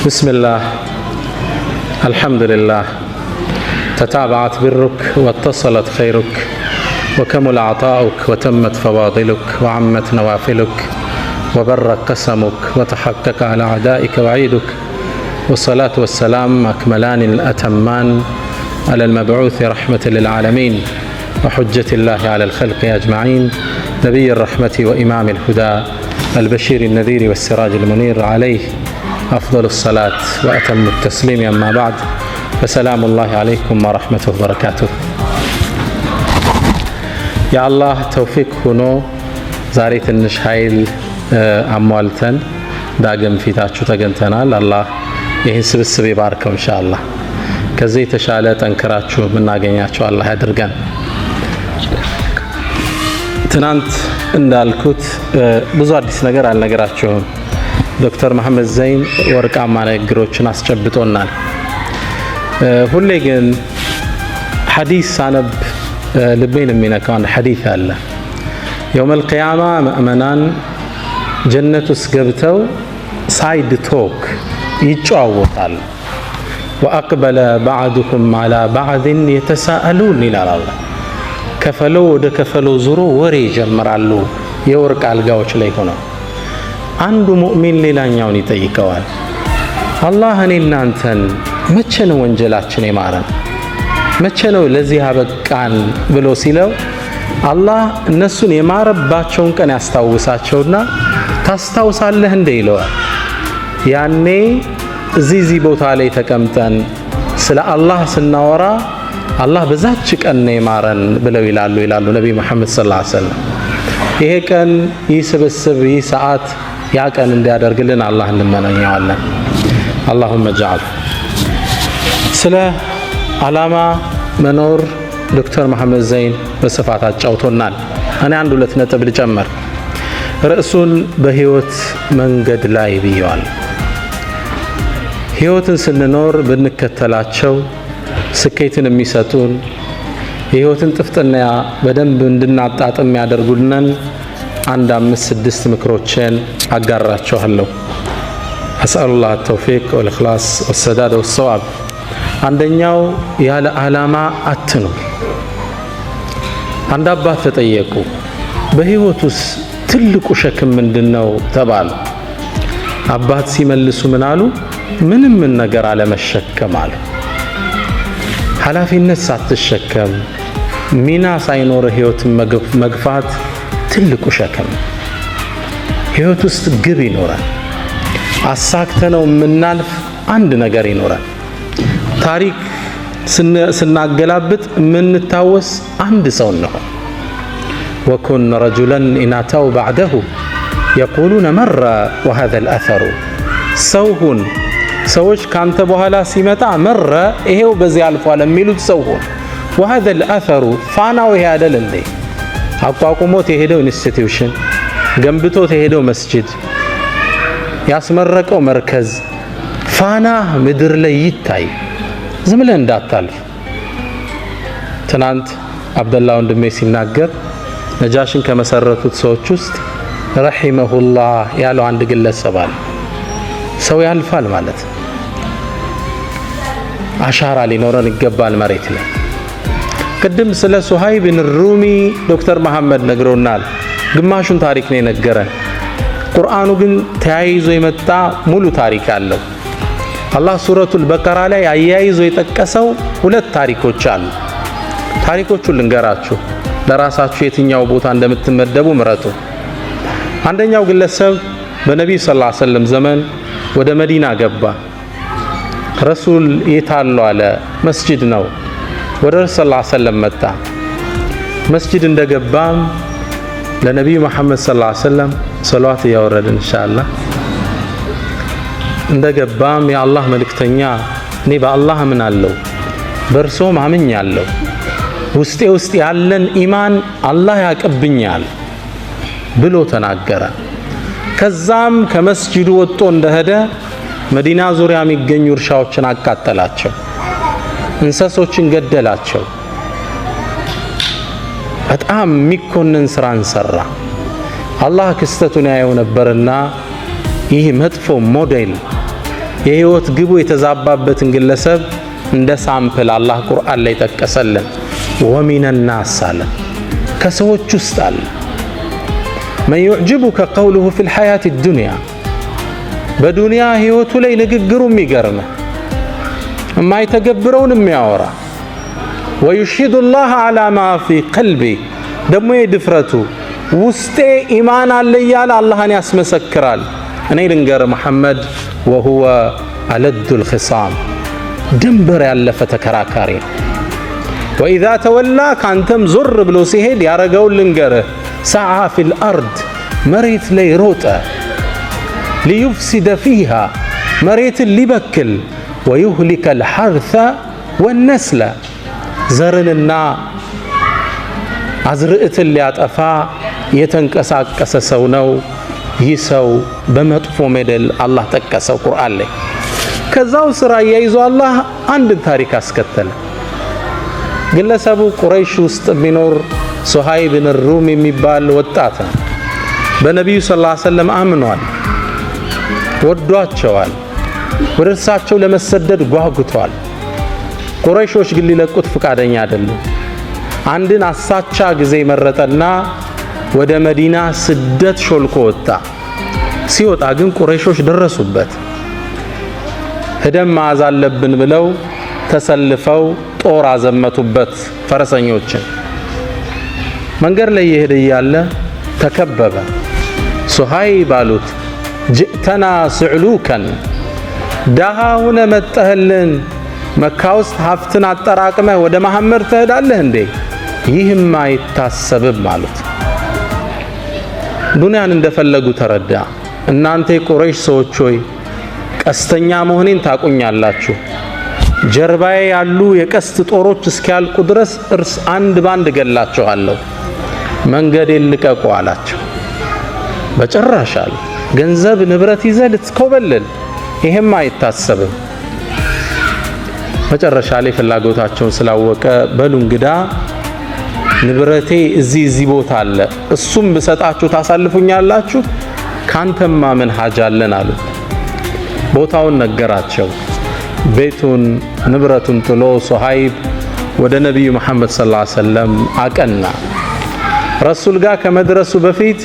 بسم الله الحمد لله تتابعت برك واتصلت خيرك وكمل عطاؤك وتمت فواضلك وعمت نوافلك وبرك قسمك وتحقق على أعدائك وعيدك والصلاة والسلام أكملان الأتمان على المبعوث رحمة للعالمين وحجة الله على الخلق أجمعين نبي الرحمة وإمام الهدى البشير النذير والسراج المنير عليه أفضل الصلاة وأتم التسليم أما بعد فسلام الله عليكم ورحمة وبركاته يا الله توفيق هنو زاريت النشايل أموالتن داقم في تاتشو تقنتنال الله ይህን ስብስብ ይባርከው ኢንሻአላህ ከዚህ ተሻለ ጠንከራችሁ ምናገኛችሁ አላህ ያድርገን። ትናንት እንዳልኩት ብዙ አዲስ ነገር አልነገራችሁም። ዶክተር መሐመድ ዘይን ወርቃማ ንግግሮችን አስጨብጦናል። ሁሌ ግን ሐዲስ አነብ ልቤን የሚነካው አንድ ሐዲስ አለ። የውመል ቂያማ ሙእሚናን ጀነት ውስጥ ገብተው ሳይድ ቶክ ይጫወታል። ወአቅበለ ባዕዱሁም አላ ባዕድን የተሳአሉን ይላል አላህ። ከፈለው ወደ ከፈለው ዙሮ ወሬ ይጀምራሉ። የወርቅ አልጋዎች ላይ ሆነው አንዱ ሙእሚን ሌላኛውን ይጠይቀዋል። አላህ እኔ እናንተን መቼ ነው ወንጀላችን የማረን? መቼ ነው ለዚህ አበቃን ብሎ ሲለው አላህ እነሱን የማረባቸውን ቀን ያስታውሳቸውና ታስታውሳለህ እንደ ይለዋል። ያኔ እዚህ ቦታ ላይ ተቀምጠን ስለ አላህ ስናወራ አላህ በዛች ቀን ነው የማረን ብለው ይላሉ ነብይ መሐመድ ሰለላሁ ዐለይሂ ወሰለም። ይሄ ቀን ይህ ስብስብ ይህ ሰዓት ያ ቀን እንዲያደርግልን አላህ እንመኛለን። اللهم اجعل ስለ ዓላማ መኖር ዶክተር መሐመድ ዘይን በስፋት አጫውቶናል። እኔ አንድ ሁለት ነጥብ ልጨምር። ርዕሱን በህይወት መንገድ ላይ ብየዋል። ህይወትን ስንኖር ብንከተላቸው ስኬትን የሚሰጡን የህይወትን ጥፍጥና በደንብ እንድናጣጥም ያደርጉልናል። አንድ 5-6 ምክሮችን አጋራችኋለሁ። አስአሉላህ ተውፊቅ ወልኢኽላስ ወሰዳድ ወሰዋብ። አንደኛው ያለ ዓላማ አትኑር። አንድ አባት ተጠየቁ፣ በህይወት ውስጥ ትልቁ ሸክም ምንድነው ተባሉ። አባት ሲመልሱ ምን አሉ? ምንም ነገር አለመሸከም አሉ። ኃላፊነት ሳትሸከም ሚና ሳይኖር ህይወትን መግፋት ትልቁ ሸክም። ህይወት ውስጥ ግብ ይኖራል። አሳክተነው የምናልፍ አንድ ነገር ይኖራል። ታሪክ ስናገላብጥ የምንታወስ አንድ ሰው ነው። ወኩን ረጁላን ኢናታው ባዕደሁ የቁሉነ መረ ወሀዘ አልአሰሩ። ሰውሁን ሰዎች ካንተ በኋላ ሲመጣ መረ ይሄው በዚህ አልፏል የሚሉት ሰውሁን። ወሀዘ አልአሰሩ ፋናው ይሄ አይደል እንዴ? አቋቁሞት የሄደው ኢንስቲትዩሽን፣ ገንብቶት የሄደው መስጂድ፣ ያስመረቀው መርከዝ ፋና ምድር ላይ ይታይ። ዝም ብለህ እንዳታልፍ። ትናንት አብደላ ወንድሜ ሲናገር ነጃሽን ከመሰረቱት ሰዎች ውስጥ ረሂመሁላህ ያለው አንድ ግለሰብ አለ። ሰው ያልፋል ማለት አሻራ ሊኖረን ይገባል መሬት ላይ። ቅድም ስለ ሱሃይብ ብን ሩሚ ዶክተር መሐመድ ነግሮናል። ግማሹን ታሪክ ነው የነገረን። ቁርአኑ ግን ተያይዞ የመጣ ሙሉ ታሪክ አለው። አላህ ሱረቱል በቀራ ላይ አያይዞ የጠቀሰው 2 ታሪኮች አሉ። ታሪኮቹን ልንገራችሁ፣ ለራሳችሁ የትኛው ቦታ እንደምትመደቡ ምረጡ። አንደኛው ግለሰብ በነብዩ ሰለላሁ ዐለይሂ ወሰለም ዘመን ወደ መዲና ገባ። ረሱል የታሉ አለ። መስጂድ ነው። ወደ ረሱል ሰለላሁ ዐለይሂ ወሰለም መጣ። መስጂድ እንደገባም ለነብዩ መሐመድ ሰለላሁ ዐለይሂ ወሰለም ሰላዋት ያወረድን ኢንሻአላህ። እንደገባም የአላህ መልእክተኛ እኔ በአላህ አምናለሁ በእርሶም አምኛለሁ፣ ውስጥ ያለን ኢማን አላህ ያቀብኛል ብሎ ተናገረ። ከዛም ከመስጂዱ ወጥቶ እንደሄደ መዲና ዙሪያ የሚገኙ እርሻዎችን አቃጠላቸው፣ እንስሶችን ገደላቸው። በጣም የሚኮንን ስራን ሰራ። አላህ ክስተቱን ያየው ነበርና ይህ መጥፎ ሞዴል የህይወት ግቡ የተዛባበትን ግለሰብ እንደ ሳምፕል አላህ ቁርአን ላይ ጠቀሰልን። ወሚነ ናስ አለ፣ ከሰዎች ውስጥ አለ። መን ዩዕጅቡከ ቀውሉሁ ፊል ሐያት ዱንያ፣ በዱንያ ህይወቱ ላይ ንግግሩ የሚገርም የማይተገብረውን የሚያወራ ወዩሽሂዱ ላህ ዐላ ማ ፊ ቀልቢ፣ ደግሞ የድፍረቱ ውስጤ ኢማን አለ እያለ አላህን ያስመሰክራል። እኔ ልንገር መሐመድ ወሁወ አለዱል ኺሳም፣ ድንበር ያለፈ ተከራካሪ ነው። ወኢዛ ተወላ ካንተም ዞር ብሎ ሲሄድ ያረገውን ልንገርህ፣ ሰዓ ፊል አርድ፣ መሬት ላይ ሮጠ፣ ሊዩፍሲደ ፊሃ፣ መሬትን ሊበክል፣ ወዩህሊከ ልሐርተ ወነስለ፣ ዘርንና አዝርዕትን ሊያጠፋ የተንቀሳቀሰ ሰው ነው። ይህ ሰው በመጥፎ ሜደል አላህ ጠቀሰው ቁርአን ላይ። ከዛው ስራ እያይዞ አላህ አንድን ታሪክ አስከተለ። ግለሰቡ ቁረይሽ ውስጥ የሚኖር ሱሃይብ ብን ሩም የሚባል ወጣት ነው። በነቢዩ ሰለላሁ ዐለይሂ ወሰለም አምኗል፣ ወዷቸዋል፣ ወደ እርሳቸው ለመሰደድ ጓጉቷል። ቁረይሾች ግን ሊለቁት ፍቃደኛ አይደሉም። አንድን አሳቻ ጊዜ መረጠና ወደ መዲና ስደት ሾልኮ ወጣ። ሲወጣ ግን ቁረይሾች ደረሱበት። ሄደን መያዝ አለብን ብለው ተሰልፈው ጦር አዘመቱበት ፈረሰኞችን። መንገድ ላይ እየሄደ እያለ ተከበበ። ሱሃይብ አሉት፣ ጅእተና ስዕሉከን፣ ደሃ ሁነ መጠህልን፣ መካ ውስጥ ሀብትን አጠራቅመህ ወደ መሐመድ ትሄዳለህ እንዴ? ይህም አይታሰብም አሉት። ዱንያን እንደፈለጉ ተረዳ። እናንተ የቁረይሽ ሰዎች ሆይ ቀስተኛ መሆኔን ታቁኛላችሁ። ጀርባዬ ያሉ የቀስት ጦሮች እስኪያልቁ ድረስ እርስ አንድ ባንድ ገላችኋለሁ። መንገዴን ልቀቁ አላቸው። በጭራሽ አሉ። ገንዘብ ንብረት ይዘህ ልትኮበልል፣ ይሄም አይታሰብም። መጨረሻ ላይ ፍላጎታቸውን ስላወቀ በሉ እንግዳ ንብረቴ እዚህ ቦታ አለ፣ እሱም ብሰጣችሁ ታሳልፉኛላችሁ? ካንተማ ምን ሀጃ አለን አሉት። ቦታውን ነገራቸው። ቤቱን ንብረቱን ጥሎ ሱሃይብ ወደ ነቢዩ መሐመድ ሰለላሁ ዐለይሂ ወሰለም አቀና። ረሱል ጋር ከመድረሱ በፊት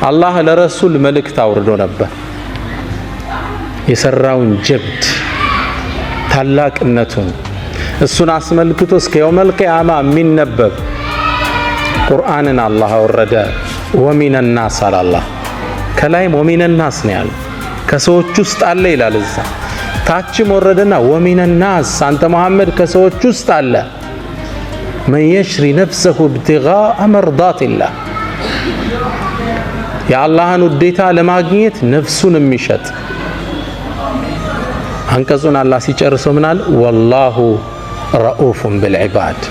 አላህ ለረሱል መልእክት አውርዶ ነበር። የሰራውን ጀብድ ታላቅነቱን እሱን አስመልክቶ እስከ የውመል ቂያማ የሚነበብ ቁርአንን አላህ አወረደ። ወሚነ ናስ አላህ ከላይም ወሚነ ናስ ነው ያለው፣ ከሰዎች ውስጥ አለ ይላል። እዛ ታችም ወረደና ወሚነ ናስ አንተ መሐመድ ከሰዎች ውስጥ አለ መን የሽሪ ነፍሰሁ ኢብቲጋአ መርዳቲላህ፣ የአላህን ውዴታ ለማግኘት ነፍሱን የሚሸጥ። አንቀጹን አላህ ሲጨርሰው ምናል? ወላሁ ረኡፉን ብልዒባድ።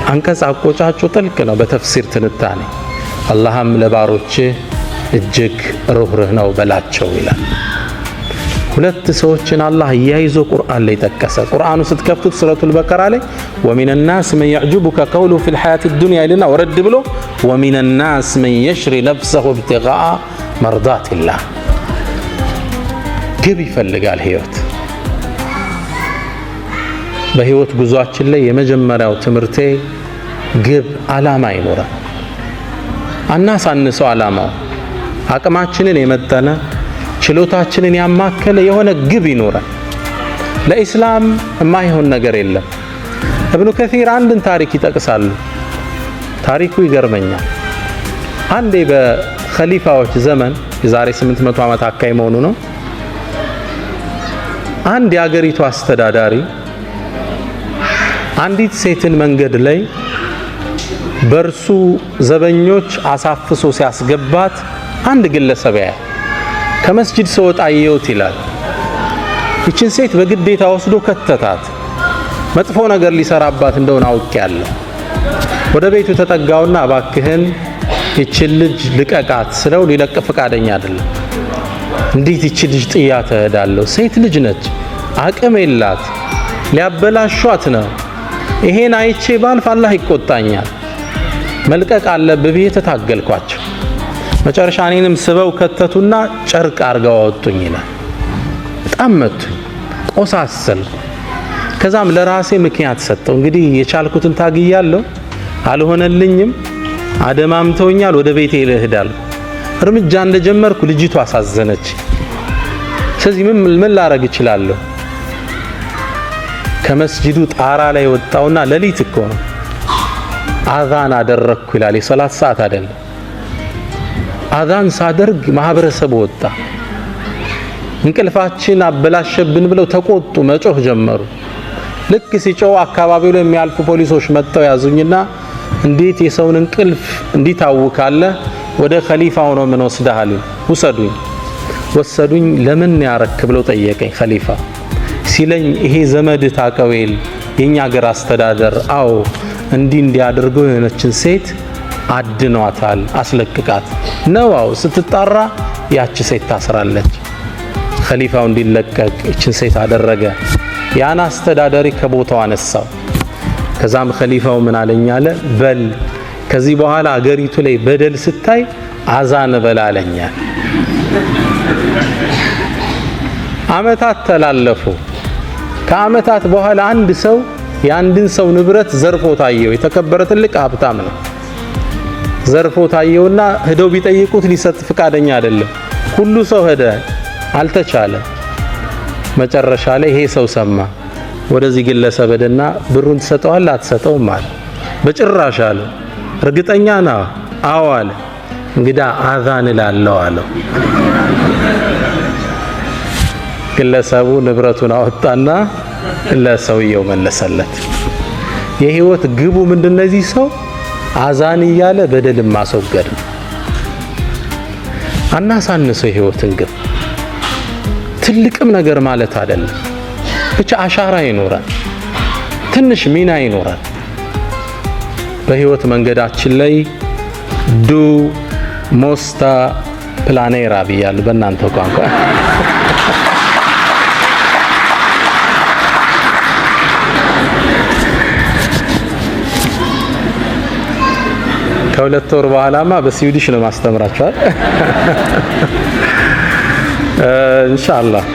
አንቀጽ አቆጫጩ ጥልቅ ነው በተፍሲር ትንታኔ። አላህም ለባሮች እጅግ ሩህሩህ ነው በላቸው ይላል። ሁለት ሰዎችን አላህ እያይዞ ቁርአን ላይ ጠቀሰ። ቁርአኑ ስትከፍቱት ሱረቱል በቀራ ላይ ወሚነ ናስ መን የዕጁቡከ ቀውሉሁ ፊል ሐያቲ ዱንያ ይልና ወረድ ብሎ ወሚነ ናስ መን የሽሪ ነፍሰሁ ኢብቲጋአ መርዳቲላህ። ግብ ይፈልጋል ህይወት። በህይወት ጉዟችን ላይ የመጀመሪያው ትምህርቴ ግብ ዓላማ ይኖራል። አናሳንሰው ዓላማው። አቅማችንን የመጠነ ችሎታችንን ያማከለ የሆነ ግብ ይኖራል። ለኢስላም የማይሆን ነገር የለም። እብኑ ከሲር አንድን ታሪክ ይጠቅሳሉ። ታሪኩ ይገርመኛል። አንዴ በኸሊፋዎች ዘመን የዛሬ 800 ዓመት አካባቢ መሆኑ ነው። አንድ የአገሪቱ አስተዳዳሪ አንዲት ሴትን መንገድ ላይ በርሱ ዘበኞች አሳፍሶ ሲያስገባት አንድ ግለሰብ ያያል። ከመስጂድ ስወጣ አየሁት ይላል። ይችን ሴት በግዴታ ወስዶ ከተታት። መጥፎ ነገር ሊሰራባት እንደሆነ አውቄያለሁ። ወደ ቤቱ ተጠጋውና እባክህን ይችን ልጅ ልቀቃት ስለው ሊለቅ ፈቃደኛ አይደለም። እንዴት ይችን ልጅ ጥያት እሄዳለሁ? ሴት ልጅ ነች፣ አቅም የላት፣ ሊያበላሿት ነው። ይሄን አይቼ ባልፍ አላህ ይቆጣኛል። መልቀቅ አለብህ ብዬ ተታገልኳቸው። መጨረሻ እኔንም ስበው ከተቱና ጨርቅ አርገው አወጡኝ ይላል። በጣም መቱኝ፣ ቆሳሰል። ከዛም ለራሴ ምክንያት ሰጠው። እንግዲህ የቻልኩትን ታግያለሁ፣ አልሆነልኝም፣ አደማምተውኛል፣ ወደ ቤቴ ልሄዳለሁ። እርምጃ እንደጀመርኩ ልጅቷ አሳዘነች። ስለዚህ ምን ላረግ እችላለሁ? ከመስጂዱ ጣራ ላይ ወጣውና ሌሊት እኮ ነው አዛን አደረግኩ ይላል። የሶላት ሰዓት አይደለም። አዛን ሳደርግ ማህበረሰቡ ወጣ። እንቅልፋችን አበላሸብን ብለው ተቆጡ፣ መጮህ ጀመሩ። ልክ ሲጮህ አካባቢው ላይ የሚያልፉ ፖሊሶች መጥተው ያዙኝና እንዴት የሰውን እንቅልፍ እንዲታውካለህ? ወደ ኸሊፋው ነው ምን ወስደሃል? ውሰዱኝ። ወሰዱኝ። ለምን ያረክ ብለው ጠየቀኝ። ኸሊፋ ሲለኝ ይሄ ዘመድ ታቀዌል የኛ ሀገር አስተዳደር አዎ እንዲህ እንዲያደርገው የሆነችን ሴት አድኗታል፣ አስለቅቃት ነው። አዎ ስትጣራ ያቺ ሴት ታስራለች። ኸሊፋው እንዲለቀቅ እችን ሴት አደረገ። ያን አስተዳዳሪ ከቦታው አነሳው። ከዛም ኸሊፋው ምን አለኝ አለ፣ በል ከዚህ በኋላ አገሪቱ ላይ በደል ስታይ አዛን በላለኛል። አመታት ተላለፉ። ከአመታት በኋላ አንድ ሰው የአንድን ሰው ንብረት ዘርፎ ታየው። የተከበረ ትልቅ ሀብታም ነው። ዘርፎ ታየውና ሄደው ቢጠይቁት ሊሰጥ ፍቃደኛ አይደለም። ሁሉ ሰው ሄደ፣ አልተቻለም። መጨረሻ ላይ ይሄ ሰው ሰማ። ወደዚህ ግለሰብ ሄደና ብሩን ትሰጠዋለህ አትሰጠውም አለ። በጭራሽ አለ። እርግጠኛ ነው? አዎ አለ። እንግዳ አዛን እላለሁ አለው። ግለሰቡ ንብረቱን አወጣና ለሰውየው መለሰለት። የህይወት ግቡ ምንድነው? እዚህ ሰው አዛን እያለ በደልን ማስወገድ ነው። አናሳንሰው የህይወትን ግብ። ትልቅም ነገር ማለት አይደለም፣ ብቻ አሻራ ይኖራል፣ ትንሽ ሚና ይኖራል በህይወት መንገዳችን ላይ። ዱ ሞስታ ፕላኔራ ብያለሁ በእናንተ ቋንቋ። ከሁለት ወር በኋላማ በስዊዲሽ ነው ማስተምራችኋል ኢንሻአላህ።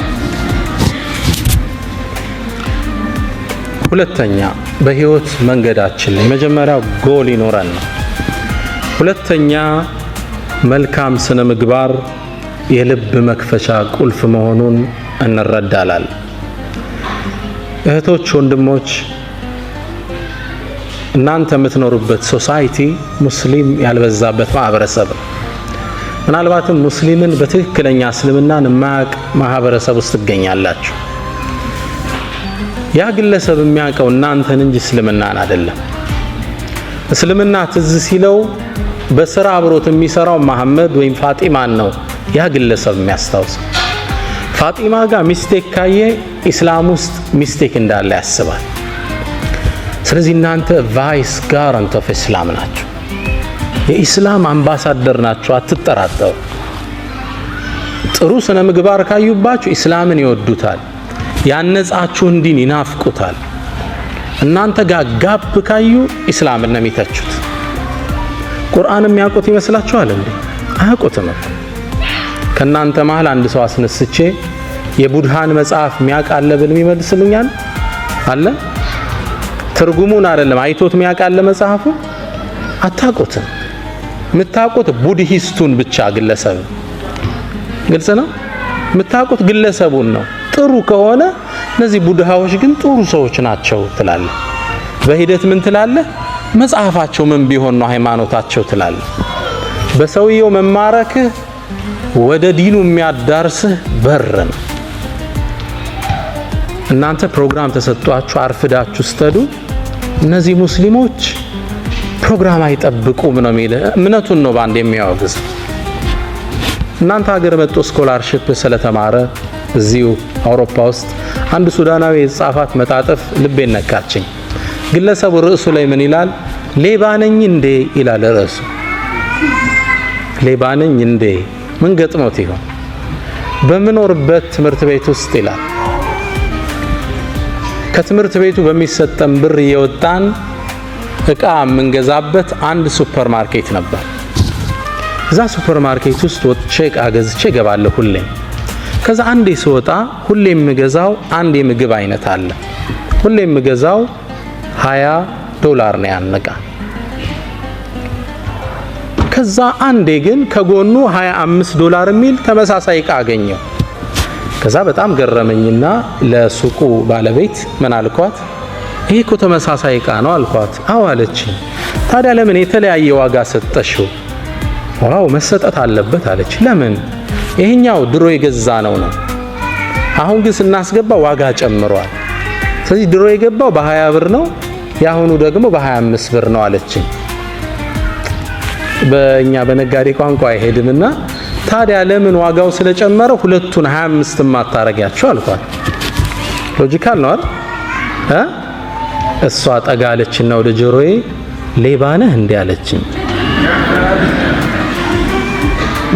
ሁለተኛ በህይወት መንገዳችን ላይ መጀመሪያው ጎል ይኖረን ነው። ሁለተኛ መልካም ስነ ምግባር የልብ መክፈቻ ቁልፍ መሆኑን እንረዳለን። እህቶች፣ ወንድሞች እናንተ የምትኖሩበት ሶሳይቲ ሙስሊም ያልበዛበት ማህበረሰብ ነው። ምናልባትም ሙስሊምን በትክክለኛ እስልምናን የማያውቅ ማህበረሰብ ውስጥ ትገኛላችሁ። ያ ግለሰብ የሚያውቀው እናንተን እንጂ እስልምናን አይደለም። እስልምና ትዝ ሲለው በስራ አብሮት የሚሰራው መሐመድ ወይም ፋጢማን ነው ያ ግለሰብ የሚያስታውሰው። ፋጢማ ጋር ሚስቴክ ካየ ኢስላም ውስጥ ሚስቴክ እንዳለ ያስባል። ስለዚህ እናንተ ቫይስ ጋራንት ኦፍ ኢስላም ናችሁ፣ የኢስላም አምባሳደር ናችሁ፣ አትጠራጠሩ። ጥሩ ስነ ምግባር ካዩባችሁ ኢስላምን ይወዱታል፣ ያነጻችሁን ዲን ይናፍቁታል። እናንተ ጋር ጋፕ ካዩ ኢስላምን ነው የሚተቹት። ቁርአን የሚያውቁት ይመስላችኋል እንዴ? አያውቁትም። ከእናንተ መሃል አንድ ሰው አስነስቼ የቡድሃን መጽሐፍ የሚያውቅ አለ ብል የሚመልስልኛል አለ? ትርጉሙን አይደለም አይቶት የሚያውቅ አለ መጽሐፉ? አታውቁትም። የምታውቁት ቡድሂስቱን ብቻ ግለሰብ። ግልጽ ነው። የምታውቁት ግለሰቡን ነው። ጥሩ ከሆነ እነዚህ ቡድሃዎች ግን ጥሩ ሰዎች ናቸው ትላለህ። በሂደት ምን ትላለህ? መጽሐፋቸው ምን ቢሆን ነው ሃይማኖታቸው ትላለህ። በሰውየው መማረክህ ወደ ዲኑ የሚያዳርስህ በር ነው። እናንተ ፕሮግራም ተሰጥቷችሁ አርፍዳችሁ ስትሄዱ እነዚህ ሙስሊሞች ፕሮግራም አይጠብቁም ነው የሚል እምነቱን ነው ባንድ የሚያወግዝ። እናንተ ሀገር መጥቶ ስኮላርሺፕ ስለተማረ እዚሁ አውሮፓ ውስጥ አንድ ሱዳናዊ የጻፋት መጣጥፍ ልቤን ነካችኝ። ግለሰቡ ርዕሱ ላይ ምን ይላል? ሌባ ነኝ እንዴ ይላል ርዕሱ። ሌባ ነኝ እንዴ? ምን ገጥሞት ይሆን? በምኖርበት ትምህርት ቤት ውስጥ ይላል ከትምህርት ቤቱ በሚሰጠን ብር እየወጣን እቃ የምንገዛበት አንድ ሱፐር ማርኬት ነበር። እዛ ሱፐር ማርኬት ውስጥ ወጥቼ እቃ ገዝቼ እገባለሁ ሁሌ። ከዛ አንዴ ስወጣ ሁሌ የምገዛው አንድ የምግብ አይነት አለ። ሁሌ የምገዛው $20 ነው ያነቃ። ከዛ አንዴ ግን ከጎኑ $25 የሚል ተመሳሳይ ዕቃ አገኘው። ከዛ በጣም ገረመኝና ለሱቁ ባለቤት ምን አልኳት? ይሄ እኮ ተመሳሳይ ዕቃ ነው አልኳት። አዎ አለችኝ። ታዲያ ለምን የተለያየ ዋጋ ሰጠሽው? ዋው መሰጠት አለበት አለች። ለምን? ይሄኛው ድሮ የገዛ ነው። አሁን ግን ስናስገባ ዋጋ ጨምሯል። ስለዚህ ድሮ የገባው በ20 ነው፣ ያሁኑ ደግሞ በ25 ነው አለችኝ። በእኛ በነጋዴ ቋንቋ አይሄድምና ታዲያ ለምን ዋጋው ስለጨመረ ሁለቱን 25 ማታረጋቸው አልኳት። ሎጂካል ነው አይደል? እሷ ጠጋለችና ወደ ጆሮዬ ሌባ ነህ እንዴ አለችኝ።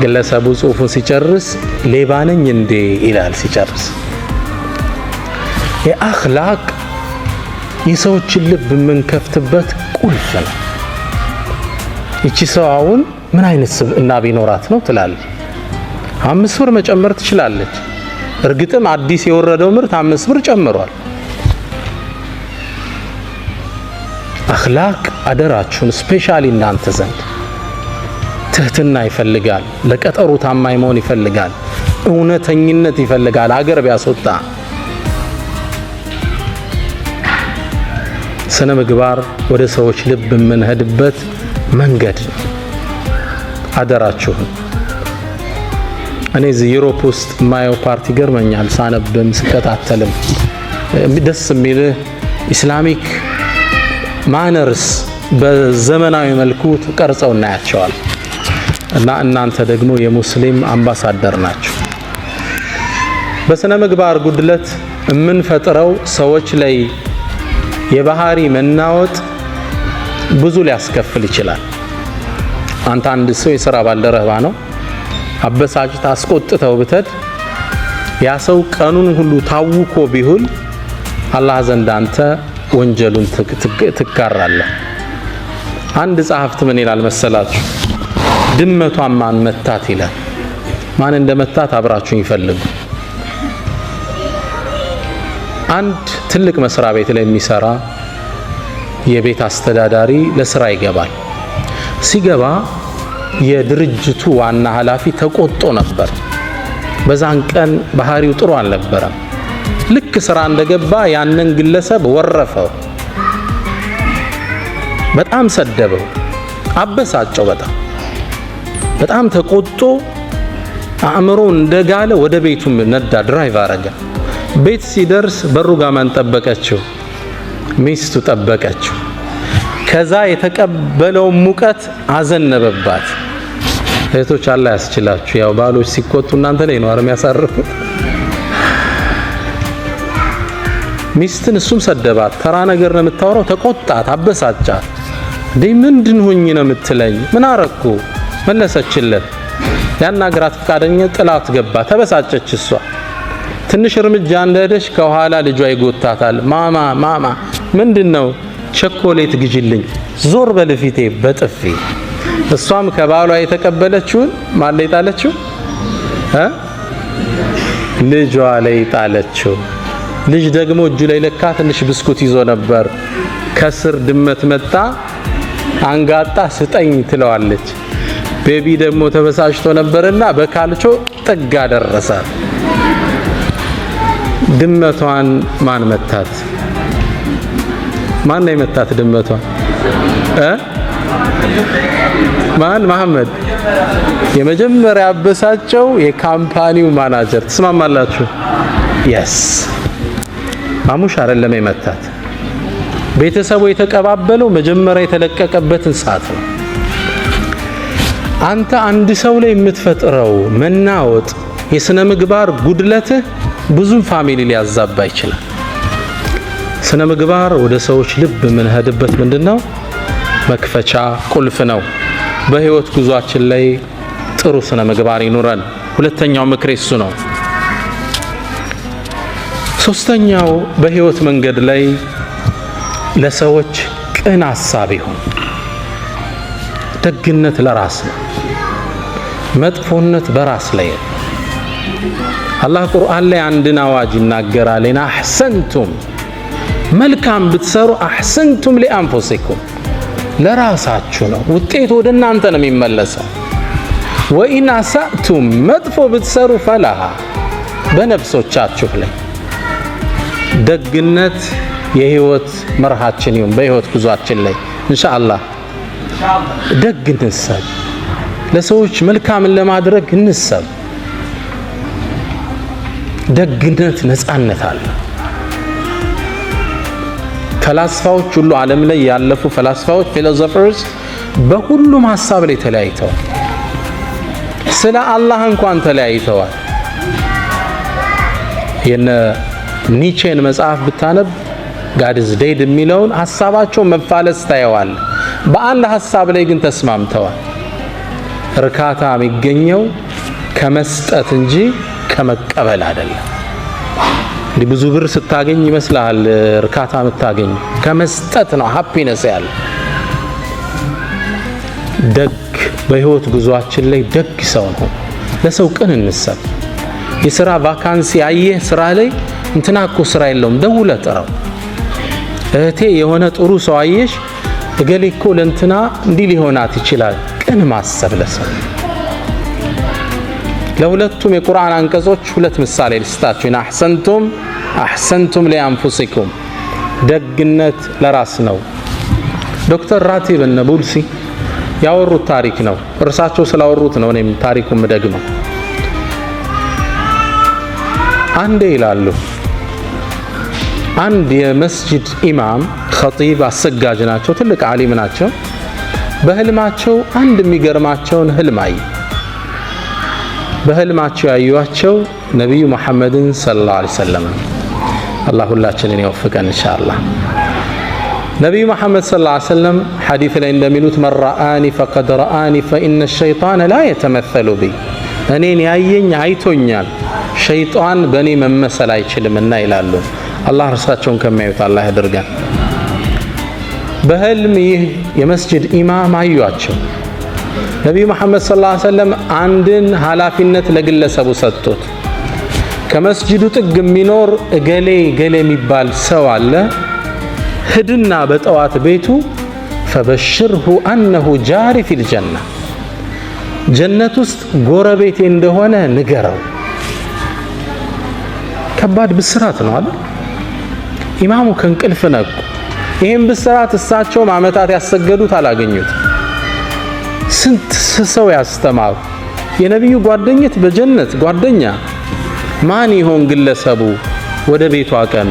ግለሰቡ ጽሑፉን ሲጨርስ ሌባ ነኝ እንዴ ይላል ሲጨርስ። የአኽላቅ የሰዎችን ልብ የምንከፍትበት ቁልፍ ነው። ይቺ ሰው አሁን ምን አይነት ስብዕና ቢኖራት ነው ትላለች። 5 ብር መጨመር ትችላለች። እርግጥም አዲስ የወረደው ምርት 5 ብር ጨምሯል። አኽላቅ አደራችሁን ስፔሻሊ እናንተ ዘንድ ትህትና ይፈልጋል። ለቀጠሩ ታማኝ መሆን ይፈልጋል። እውነተኝነት ይፈልጋል። አገር ቢያስወጣ ስነ ምግባር ወደ ሰዎች ልብ የምንሄድበት መንገድ ነው። አደራችሁን። እኔ እዚህ ዩሮፕ ውስጥ ማየው ፓርቲ ገርመኛል። ሳነብም ስከታተልም ደስ የሚል ኢስላሚክ ማነርስ በዘመናዊ መልኩ ተቀርጸው እናያቸዋል። እና እናንተ ደግሞ የሙስሊም አምባሳደር ናችሁ። በስነ ምግባር ጉድለት የምንፈጥረው ሰዎች ላይ የባህሪ መናወጥ ብዙ ሊያስከፍል ይችላል። አንተ አንድ ሰው የሥራ ባልደረባ ነው፣ አበሳጭታ አስቆጥተው ብትሄድ ያ ሰው ቀኑን ሁሉ ታውኮ ቢሁን አላህ ዘንድ አንተ ወንጀሉን ትጋራለህ። አንድ ጸሐፍት ምን ይላል መሰላችሁ? ድመቷን ማን መታት ይላል። ማን እንደመታት አብራችሁን ይፈልጉ። አንድ ትልቅ መስሪያ ቤት ላይ የሚሰራ የቤት አስተዳዳሪ ለስራ ይገባል። ሲገባ የድርጅቱ ዋና ኃላፊ ተቆጥቶ ነበር። በዛን ቀን ባህሪው ጥሩ አልነበረም። ልክ ስራ እንደገባ ያንን ግለሰብ ወረፈው፣ በጣም ሰደበው፣ አበሳጨው። በጣም ተቆጥቶ አእምሮ እንደጋለ ወደ ቤቱ ነዳ፣ ድራይቭ አረገ። ቤት ሲደርስ በሩ ጋር ማን ጠበቀችው? ሚስቱ ጠበቀችው። ከዛ የተቀበለው ሙቀት አዘነበባት። እህቶች አላህ ያስችላችሁ። ያው ባሎች ሲቆጡ እናንተ ላይ ነው አረም ያሳርፉት። ሚስትን እሱም ሰደባት። ተራ ነገር ነው የምታወራው። ተቆጣት፣ አበሳጫት። ምንድን ሆኜ ነው የምትለኝ? ምን አረኩ? መለሰችለት። ያናገራት ፈቃደኛ ጥላት ገባ። ተበሳጨች እሷ። ትንሽ እርምጃ እንደሄደች ከኋላ ልጇ ይጎታታል። ማማ ምንድነው? ቸኮሌት ግጅልኝ፣ ዞር በልፊቴ በጥፊ። እሷም ከባሏ የተቀበለችውን ማን ላይ ጣለችው? ልጇ ላይ ጣለችው። ልጅ ደግሞ እጁ ላይ ለካ ትንሽ ብስኩት ይዞ ነበር። ከስር ድመት መጣ፣ አንጋጣ ስጠኝ ትለዋለች። ቤቢ ደግሞ ተበሳጭቶ ነበርና በካልቾ ጥጋ ደረሰ። ድመቷን ማን መታት? ማን ነው የመታት ድመቷን? ማን? መሐመድ። የመጀመሪያ አበሳጨው የካምፓኒው ማናጀር። ትስማማላችሁ? የስ ማሙሽ አይደለም የመታት። ቤተሰቡ የተቀባበለው መጀመሪያ የተለቀቀበትን ሰዓት ነው። አንተ አንድ ሰው ላይ የምትፈጥረው መናወጥ፣ የስነ ምግባር ጉድለትህ ብዙም ፋሚሊ ሊያዛባ ይችላል። ስነ ምግባር ወደ ሰዎች ልብ የምንሄድበት ምንድነው? መክፈቻ ቁልፍ ነው። በህይወት ጉዟችን ላይ ጥሩ ስነ ምግባር ይኑረን። ሁለተኛው ምክሬ እሱ ነው። ሶስተኛው በህይወት መንገድ ላይ ለሰዎች ቅን ሐሳብ ይሁን። ደግነት ለራስ ነው፣ መጥፎነት በራስ ላይ ነው። አላህ ቁርአን ላይ አንድን አዋጅ ይናገራል። ኢና አሕሰንቱም መልካም ብትሰሩ አሕሰንቱም ሊአንፉሲኩም ለራሳችሁ ነው፣ ውጤቱ ወደ እናንተ ነው የሚመለሰው። ወኢን አሳእቱም መጥፎ ብትሰሩ ፈላሃ በነፍሶቻችሁ ላይ። ደግነት የህይወት መርሃችን ይሁን። በህይወት ጉዟችን ላይ ኢንሻአላህ ደግ እንሰብ፣ ለሰዎች መልካምን ለማድረግ እንሰብ። ደግነት ነፃነት አለ። ፈላስፋዎች ሁሉ ዓለም ላይ ያለፉ ፈላስፋዎች ፊሎሶፈርስ በሁሉም ሐሳብ ላይ ተለያይተዋል። ስለ አላህ እንኳን ተለያይተዋል። የነ ኒቼን መጽሐፍ ብታነብ ጋድ ኢዝ ዴድ የሚለውን ሐሳባቸው መፋለስ ታየዋል። በአንድ ሐሳብ ላይ ግን ተስማምተዋል። እርካታ የሚገኘው ከመስጠት እንጂ ከመቀበል አይደለም። እንዲህ ብዙ ብር ስታገኝ ይመስላል እርካታ የምታገኝ፣ ከመስጠት ነው ሃፒነስ ያለ። ደግ በህይወት ጉዟችን ላይ ደግ ሰው ነው። ለሰው ቅን እንሰብ። የሥራ ቫካንሲ አየህ ስራ ላይ እንትና እኮ ስራ የለውም ደውለህ ጥራው። እህቴ የሆነ ጥሩ ሰው አየሽ እገሌ እኮ ለእንትና እንዲህ ሊሆናት ይችላል። ቅን ማሰብ ለሰው። ለሁለቱም የቁርአን አንቀጾች ሁለት ምሳሌ ልስጣችሁ። ኢና አሕሰንቱም ሊአንፉሲኩም ደግነት ለራስ ነው። ዶክተር ራቲብ ነቡልሲ ያወሩት ታሪክ ነው። እርሳቸው ስላወሩት ነው እኔም ታሪኩን ምደግመው። አንዴ ይላሉ አንድ የመስጂድ ኢማም ኸጢብ አሰጋጅ ናቸው፣ ትልቅ ዓሊም ናቸው። በህልማቸው አንድ የሚገርማቸውን ህልም አዩ። በህልማቸው ያዩዋቸው ነቢዩ መሐመድን ሰለላሁ ዐለይሂ ወሰለም። አላህ ሁላችንን ይወፍቀን ኢንሻአላህ። ነቢዩ መሐመድ ሰለላሁ ዐለይሂ ወሰለም ሐዲስ ላይ እንደሚሉት መን ረአኒ ፈቀድ ረአኒ ፈኢነ ሸይጣነ ላ የተመሰሉ ቢ፣ እኔን ያየኝ አይቶኛል፣ ሸይጣን በእኔ መመሰል አይችልምና ይላሉ። አላህ እርሳቸውን ከሚያዩት አላህ ያድርገን። በህልም ይህ የመስጂድ ኢማም አዩአቸው። ነቢዩ መሐመድ ሰለላሁ ዐለይሂ ወሰለም አንድን ኃላፊነት ለግለሰቡ ሰጡት። ከመስጂዱ ጥግ የሚኖር እገሌ ገሌ የሚባል ሰው አለ፣ ሂድና በጠዋት ቤቱ ፈበሽርሁ አነሁ ጃሪ ፊል ጀና፣ ጀነት ውስጥ ጎረቤቴ እንደሆነ ንገረው። ከባድ ብስራት ነው አይደል? ኢማሙ ከእንቅልፍ ነቁ። ይህም ብስራት እሳቸውም ዓመታት ያሰገዱት አላገኙት። ስንት ሰው ያስተማሩ የነቢዩ ጓደኝት በጀነት ጓደኛ ማን ይሆን ግለሰቡ? ወደ ቤቱ አቀኑ።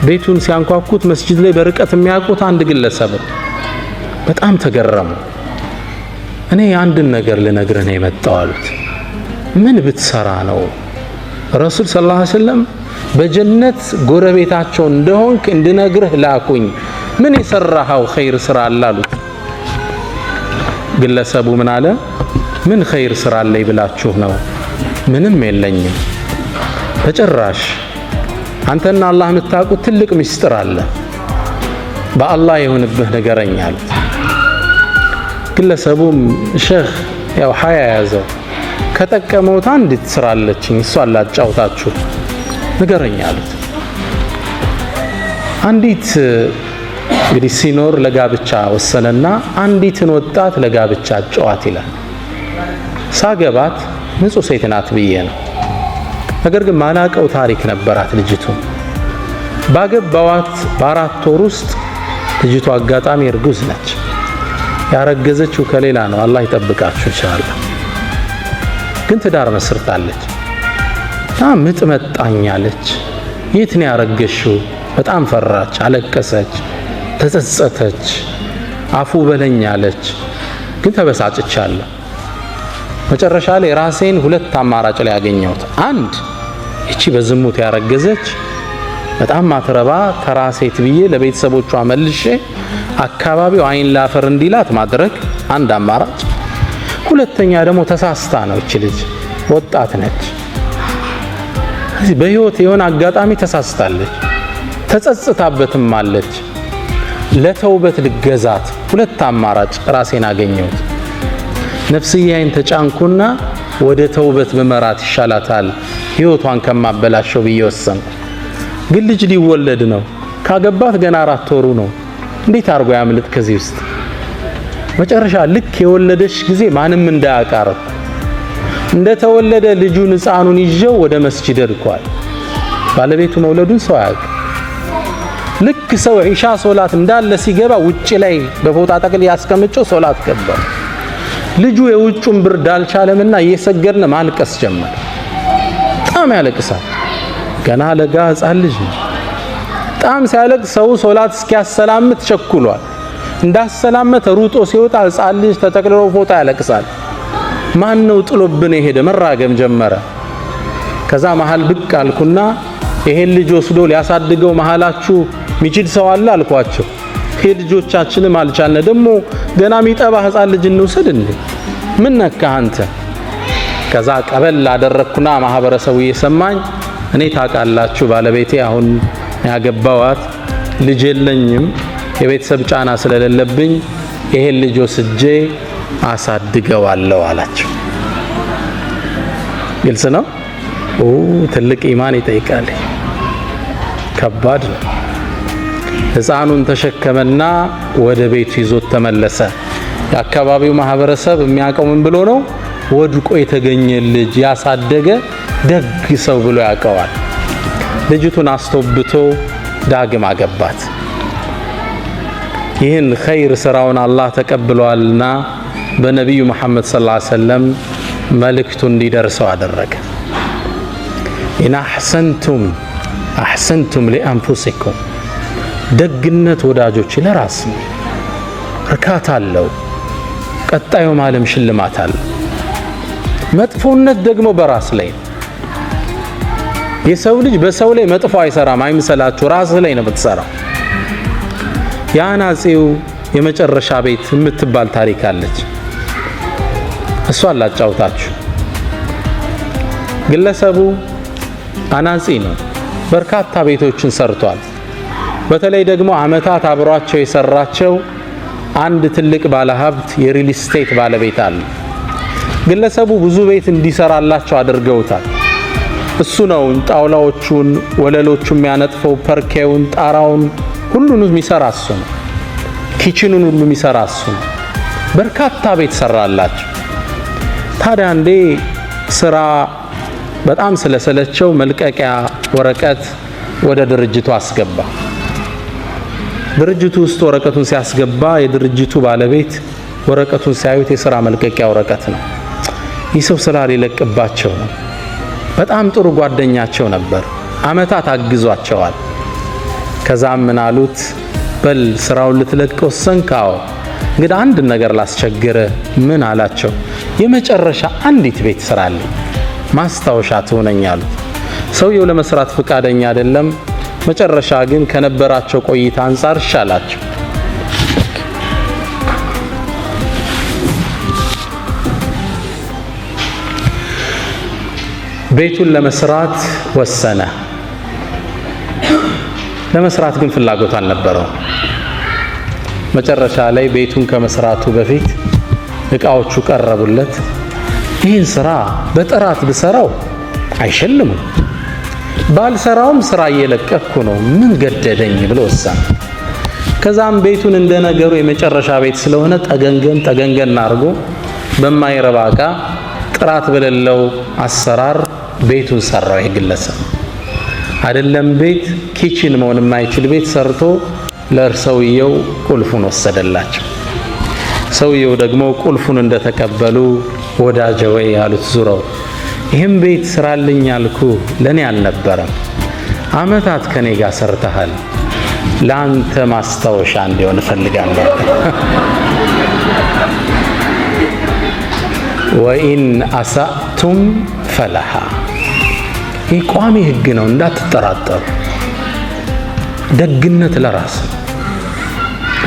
ቤቱን ሲያንኳኩት መስጂድ ላይ በርቀት የሚያውቁት አንድ ግለሰብ። በጣም ተገረሙ። እኔ አንድን ነገር ልነግርህ ነው የመጣው አሉት። ምን ብትሰራ ነው? ረሱል ሰለላሁ ዐለይሂ ወሰለም በጀነት ጎረቤታቸው እንደሆንክ እንድነግርህ ላኩኝ። ምን የሰራኸው ኸይር ስራ አለ አሉት። ግለሰቡ ምን አለ? ምን ኸይር ስራ አለኝ ብላችሁ ነው? ምንም የለኝም በጭራሽ። አንተና አላህ የምታውቁት ትልቅ ምስጢር አለ፣ በአላህ የሆነብህ ንገረኝ አሉት። ግለሰቡም ሼህ ያው ሀያ ያዘው። ከጠቀመውት አንዲት ስራ አለችኝ፣ እሷን ላጫውታችሁ ንገረኝ አሉት። አንዲት እንግዲህ ሲኖር ለጋብቻ ወሰነና አንዲትን ወጣት ለጋብቻ አጫዋት ይላል። ሳገባት ንጹህ ሴት ናት ብዬ ነው። ነገር ግን ማላቀው ታሪክ ነበራት ልጅቱ። ባገባዋት በ4 ወር ውስጥ ልጅቱ አጋጣሚ እርጉዝ ነች። ያረገዘችው ከሌላ ነው። አላህ ይጠብቃችሁ ኢንሻአላህ። ግን ትዳር መስርታለች። ምጥ መጣኛለች። የት ነው ያረገሽው? በጣም ፈራች፣ አለቀሰች፣ ተጸጸተች፣ አፉ በለኛለች። ግን ተበሳጭቻለሁ። መጨረሻ ላይ ራሴን 2 አማራጭ ላይ ያገኘሁት። አንድ እቺ በዝሙት ያረገዘች በጣም ማትረባ ተራ ሴት ብዬ ለቤተሰቦቿ መልሼ አካባቢው አይን ላፈር እንዲላት ማድረግ አንድ አማራጭ። ሁለተኛ ደግሞ ተሳስታ ነው እቺ ልጅ ወጣት ነች። እዚህ በህይወት የሆነ አጋጣሚ ተሳስታለች፣ ተጸጽታበትም አለች። ለተውበት ልገዛት 2 አማራጭ ራሴን አገኘሁት። ነፍስያዬን ተጫንኩና ወደ ተውበት መመራት ይሻላታል ህይወቷን ከማበላሸው ብዬ ወሰንኩ። ግን ልጅ ሊወለድ ነው። ካገባት ገና 4 ወሩ ነው። እንዴት አርጎ ያምልጥ ከዚህ ውስጥ? መጨረሻ ልክ የወለደች ጊዜ ማንም እንዳያቃርብ እንደተወለደ ልጁን ህፃኑን ይዤው ወደ መስጂድ ሄድኳል። ባለቤቱ መውለዱን ሰው ያውቅ። ልክ ሰው ኢሻ ሶላት እንዳለ ሲገባ ውጪ ላይ በፎጣ ጠቅል ያስቀምጨው ሶላት ገባ። ልጁ የውጩን ብርድ አልቻለምና እየሰገድን ማልቀስ ጀመረ። በጣም ያለቅሳል። ገና ለጋ ህፃን ልጅ ነው። በጣም ሲያለቅስ ሰው ሶላት እስኪያሰላምት ቸኩሏል። እንዳሰላመተ ሩጦ ሲወጣ ህፃን ልጅ ተጠቅልሎ ፎጣ ያለቅሳል። ማን ነው ጥሎብን የሄደ? መራገም ጀመረ። ከዛ መሃል ብቅ አልኩና ይሄን ልጅ ወስዶ ሊያሳድገው መሃላችሁ ሚችል ሰው አለ አልኳቸው። ልጆቻችንም አልቻልነ ደግሞ ገና ሚጠባ ህፃን ልጅ እንውሰድ እንዴ? ምን ነካ አንተ? ከዛ ቀበል አደረኩና ማህበረሰቡ እየሰማኝ እኔ ታውቃላችሁ ባለቤቴ አሁን ያገባዋት ልጅ የለኝም የቤተሰብ ጫና ስለሌለብኝ ይሄን ልጅ ወስጄ አሳድገዋለሁ አላቸው። ግልጽ ነው። ትልቅ ኢማን ይጠይቃል። ከባድ ነው። ህፃኑን ተሸከመና ወደ ቤቱ ይዞት ተመለሰ። የአካባቢው ማህበረሰብ የሚያውቀው ምን ብሎ ነው? ወድቆ የተገኘ ልጅ ያሳደገ ደግ ሰው ብሎ ያውቀዋል። ልጅቱን አስተውብቶ ዳግም አገባት። ይህን ኸይር ስራውን አላህ ተቀብሏልና በነቢዩ መሐመድ ሰለላሁ ዐለይሂ ወሰለም መልእክቱ እንዲደርሰው አደረገ። ኢን አሕሰንቱም ሊአንፉሲኩም፣ ደግነት ወዳጆች ለራስ ነው፣ እርካታ አለው፣ ቀጣዩም ዓለም ሽልማት አለው። መጥፎነት ደግሞ በራስ ላይ ነው። የሰው ልጅ በሰው ላይ መጥፎ አይሰራም አይምሰላችሁ፣ ራስ ላይ ነው የምትሰራው። የአናጺው የመጨረሻ ቤት የምትባል ታሪክ አለች። እሷን ላጫውታችሁ። ግለሰቡ አናጺ ነው። በርካታ ቤቶችን ሰርቷል። በተለይ ደግሞ አመታት አብሯቸው የሰራቸው አንድ ትልቅ ባለሀብት የሪል ስቴት ባለቤት አለ። ግለሰቡ ብዙ ቤት እንዲሰራላቸው አድርገውታል። እሱ ነው ጣውላዎቹን፣ ወለሎቹን የሚያነጥፈው፣ ፐርኬውን፣ ጣራውን ሁሉንም የሚሰራ እሱ ነው። ኪችኑን ሁሉ የሚሰራ እሱ ነው። በርካታ ቤት ሰራላቸው። ታዲያ አንዴ ስራ በጣም ስለሰለቸው መልቀቂያ ወረቀት ወደ ድርጅቱ አስገባ። ድርጅቱ ውስጥ ወረቀቱን ሲያስገባ የድርጅቱ ባለቤት ወረቀቱን ሲያዩት የሥራ መልቀቂያ ወረቀት ነው። ይህ ሰው ስራ ሊለቅባቸው ነው። በጣም ጥሩ ጓደኛቸው ነበር። አመታት አግዟቸዋል። ከዛም ምን አሉት? በል ስራውን ልትለቅ ወሰንካው? እንግዲህ አንድ ነገር ላስቸግረ። ምን አላቸው? የመጨረሻ አንዲት ቤት ስራልኝ ማስታወሻ ትሆነኝ አሉት። ሰውየው ለመስራት ፍቃደኛ አይደለም። መጨረሻ ግን ከነበራቸው ቆይታ አንፃር ሻላቸው። ቤቱን ለመስራት ወሰነ። ለመስራት ግን ፍላጎት አልነበረው። መጨረሻ ላይ ቤቱን ከመስራቱ በፊት እቃዎቹ ቀረቡለት። ይህን ስራ በጥራት ብሰራው አይሸልሙም፣ ባልሰራውም ስራ እየለቀኩ ነው፣ ምን ገደደኝ ብሎ ወሰነ። ከዛም ቤቱን እንደነገሩ የመጨረሻ ቤት ስለሆነ ጠገንገን አድርጎ በማይረባ እቃ ጥራት በሌለው አሰራር ቤቱን ሰራው። ይሄ ግለሰብ አይደለም ቤት ኪችን መሆን የማይችል ቤት ሰርቶ ለሰውየው ቁልፉን ወሰደላቸው። ሰውየው ደግሞ ቁልፉን እንደተቀበሉ ወዳጄ ወይ ያሉት ዙረው፣ ይህም ቤት ስራልኝ አልኩ ለኔ አልነበረም፣ አመታት ከኔ ጋር ሰርተሃል፣ ላንተ ማስታወሻ እንዲሆን እፈልጋለሁ። ወኢን አሳእቱም ፈለሃ፣ ይህ ቋሚ ህግ ነው፣ እንዳትጠራጠሩ። ደግነት ለራስ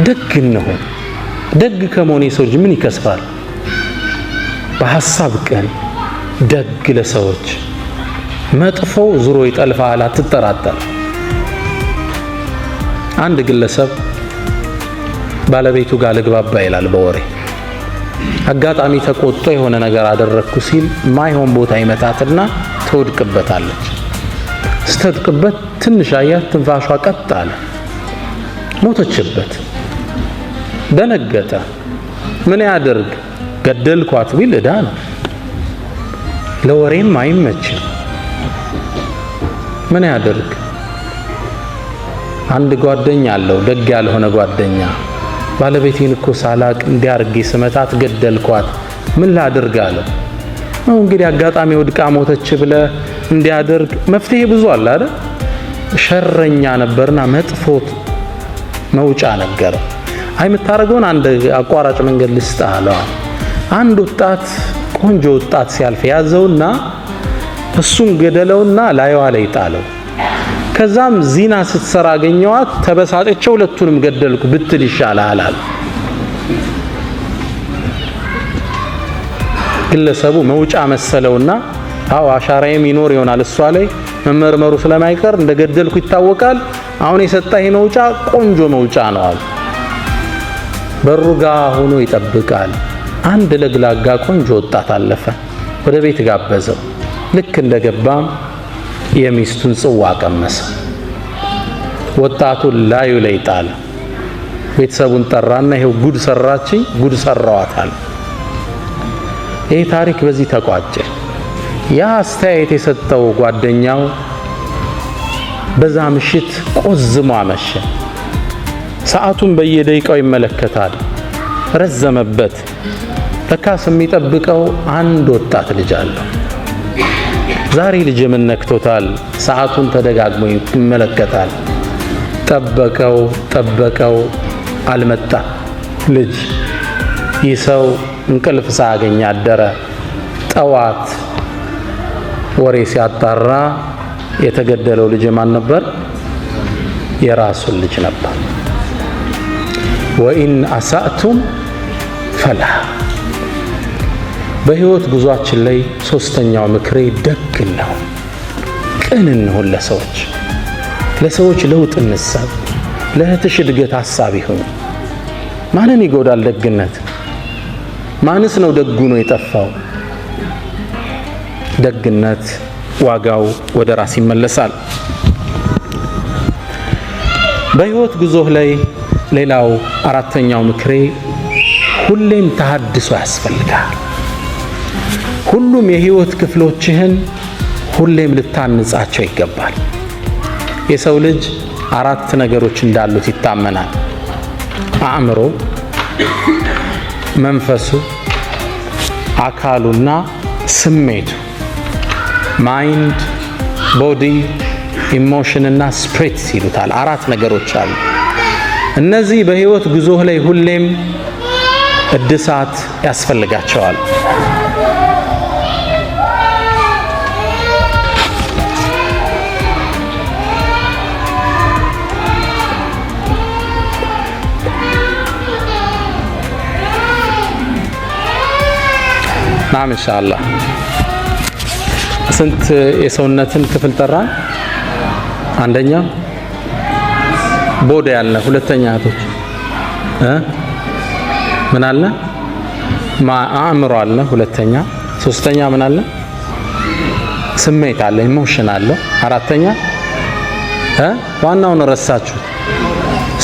ደግ እንሁን። ደግ ከመሆን የሰው ልጅ ምን ይከስፋል? በሐሳብ ቀን ደግ ለሰዎች፣ መጥፎ ዙሮ ይጠልፋል፣ አትጠራጠር። አንድ ግለሰብ ባለቤቱ ጋር ልግባባ ይላል በወሬ። አጋጣሚ ተቆጥቶ የሆነ ነገር አደረኩ ሲል ማይሆን ቦታ ይመታትና ትወድቅበታለች። ስትወድቅበት ትንሽ አያት፣ ትንፋሿ ቀጥ አለ፣ ሞተችበት። ደነገጠ። ምን ያደርግ? ገደልኳት ቢል ዕዳ ነው፣ ለወሬም አይመችም። ምን ያደርግ? አንድ ጓደኛ አለው፣ ደግ ያልሆነ ጓደኛ። ባለቤቴን እኮ ሳላቅ እንዲያርጌ ስመታት ገደልኳት፣ ምን ላድርግ አለው። ነው እንግዲህ አጋጣሚ ወድቃ ሞተች ብለ እንዲያደርግ መፍትሄ ብዙ አለ አይደል? ሸረኛ ነበርና መጥፎት መውጫ ነገር። አይ የምታረገውን አንድ አቋራጭ መንገድ ልስጥህ አለው። አንድ ወጣት፣ ቆንጆ ወጣት ሲያልፍ ያዘውና እሱን ገደለውና ላይዋ ላይ ጣለው። ከዛም ዚና ስትሰራ አገኘዋት፣ ተበሳጨች፣ ሁለቱንም ገደልኩ ብትል ይሻላል አለ። ግለሰቡ መውጫ መሰለውና አው አሻራዬም ይኖር ይሆናል እሷ ላይ መመርመሩ ስለማይቀር እንደገደልኩ ይታወቃል። አሁን የሰጠኝ መውጫ ቆንጆ መውጫ ነው አለ። በሩጋ ሆኖ ይጠብቃል። አንድ ለግላጋ ቆንጆ ወጣት አለፈ። ወደ ቤት ጋበዘው። ልክ እንደገባም የሚስቱን ጽዋ ቀመሰ። ወጣቱን ላዩ ላይ ጣለ። ቤተሰቡን ጠራና ይሄው ጉድ ሰራችኝ፣ ጉድ ሰራዋታል። ይሄ ታሪክ በዚህ ተቋጨ። ያ አስተያየት የሰጠው ጓደኛው በዛ ምሽት ቆዝሞ አመሸ። ሰዓቱን በየደቂቃው ይመለከታል። ረዘመበት። ለካስ የሚጠብቀው አንድ ወጣት ልጅ አለው። ዛሬ ልጅ ምን ነክቶታል? ሰዓቱን ተደጋግሞ ይመለከታል። ጠበቀው፣ አልመጣም ልጅ። ይህ ሰው እንቅልፍ ሳያገኝ አደረ። ጠዋት ወሬ ሲያጣራ የተገደለው ልጅ ማን ነበር? የራሱን ልጅ ነበር። ወኢን አሳእቱም ፈላ። በህይወት ጉዟችን ላይ ሶስተኛው ምክሬ ደግ ነው። ቅን እንሁን ለሰዎች ለውጥ እንሰብ። ለእህትሽ እድገት ሐሳቢ ሁን። ማንን ይጎዳል ደግነት? ማንስ ነው ደጉ ነው የጠፋው? ደግነት ዋጋው ወደ ራስ ይመለሳል። በህይወት ጉዞህ ላይ ሌላው አራተኛው ምክሬ ሁሌም ተሐድሶ ያስፈልጋል። ሁሉም የህይወት ክፍሎችህን ሁሌም ልታንጻቸው ይገባል። የሰው ልጅ 4 ነገሮች እንዳሉት ይታመናል። አእምሮ፣ መንፈሱ፣ አካሉና ስሜቱ። ማይንድ፣ ቦዲ፣ ኢሞሽን እና ስፒሪት ይሉታል። 4 ነገሮች አሉ። እነዚህ በህይወት ጉዞህ ላይ ሁሌም እድሳት ያስፈልጋቸዋል። ናም ኢንሻአላህ። ስንት የሰውነትን ክፍል ጠራን? አንደኛ ቦዲ አለ። ሁለተኛ እህቶች ምን አለ? አእምሮ አለ። ሁለተኛ። ሶስተኛ ምን አለ? ስሜት አለ፣ ኢሞሽን አለ። አራተኛ ዋናውን ረሳችሁ፣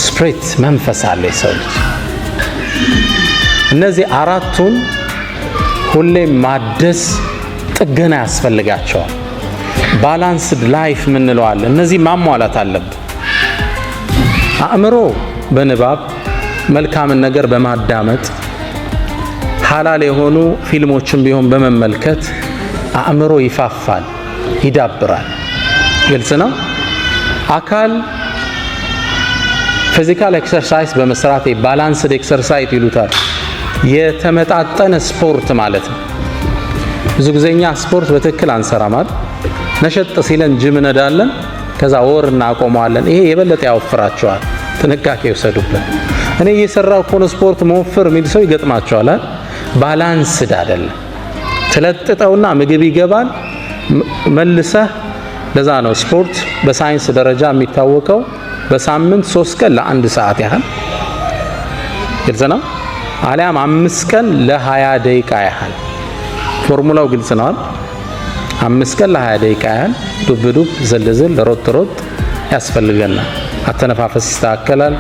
ስፒሪት መንፈስ አለ የሰው ልጅ። እነዚህ 4ቱን ሁሌም ማደስ ጥገና ያስፈልጋቸዋል። ባላንስድ ላይፍ ምንለው አለ። እነዚህ ማሟላት አለብን። አእምሮ በንባብ መልካምን ነገር በማዳመጥ ሐላል የሆኑ ፊልሞችን ቢሆን በመመልከት አእምሮ ይፋፋል፣ ይዳብራል። ግልጽ ነው። አካል ፊዚካል ኤክሰርሳይዝ በመስራት ባላንስድ ኤክሰርሳይዝ ይሉታል። የተመጣጠነ ስፖርት ማለት ነው። ብዙ ጊዜኛ ስፖርት በትክክል አንሰራም አይደል? ነሸጥ ሲለን ጅም ነዳለን፣ ከዛ ወር እናቆመዋለን። ይሄ የበለጠ ያወፍራቸዋል። ጥንቃቄ ይወሰዱበት። እኔ እየሰራው እኮ ነው ስፖርት መወፈር የሚል ሰው ይገጥማቸዋል አይደል? ባላንስድ አይደለም። ትለጥጠውና ምግብ ይገባል መልሰህ። ለዛ ነው ስፖርት በሳይንስ ደረጃ የሚታወቀው በሳምንት 3 ቀን ለ1 ሰዓት ያህል ግልጽ ነው። አሊያም 5 ቀን ለ20 ደቂቃ ያህል። ፎርሙላው ግልጽ ነው። 5 ቀን ለ20 ደቂቃ ያህል ዱብ ዱብ ዝልዝል ሮጥ ሮጥ ያስፈልገናል። አተነፋፈስ ይስተካከላል፣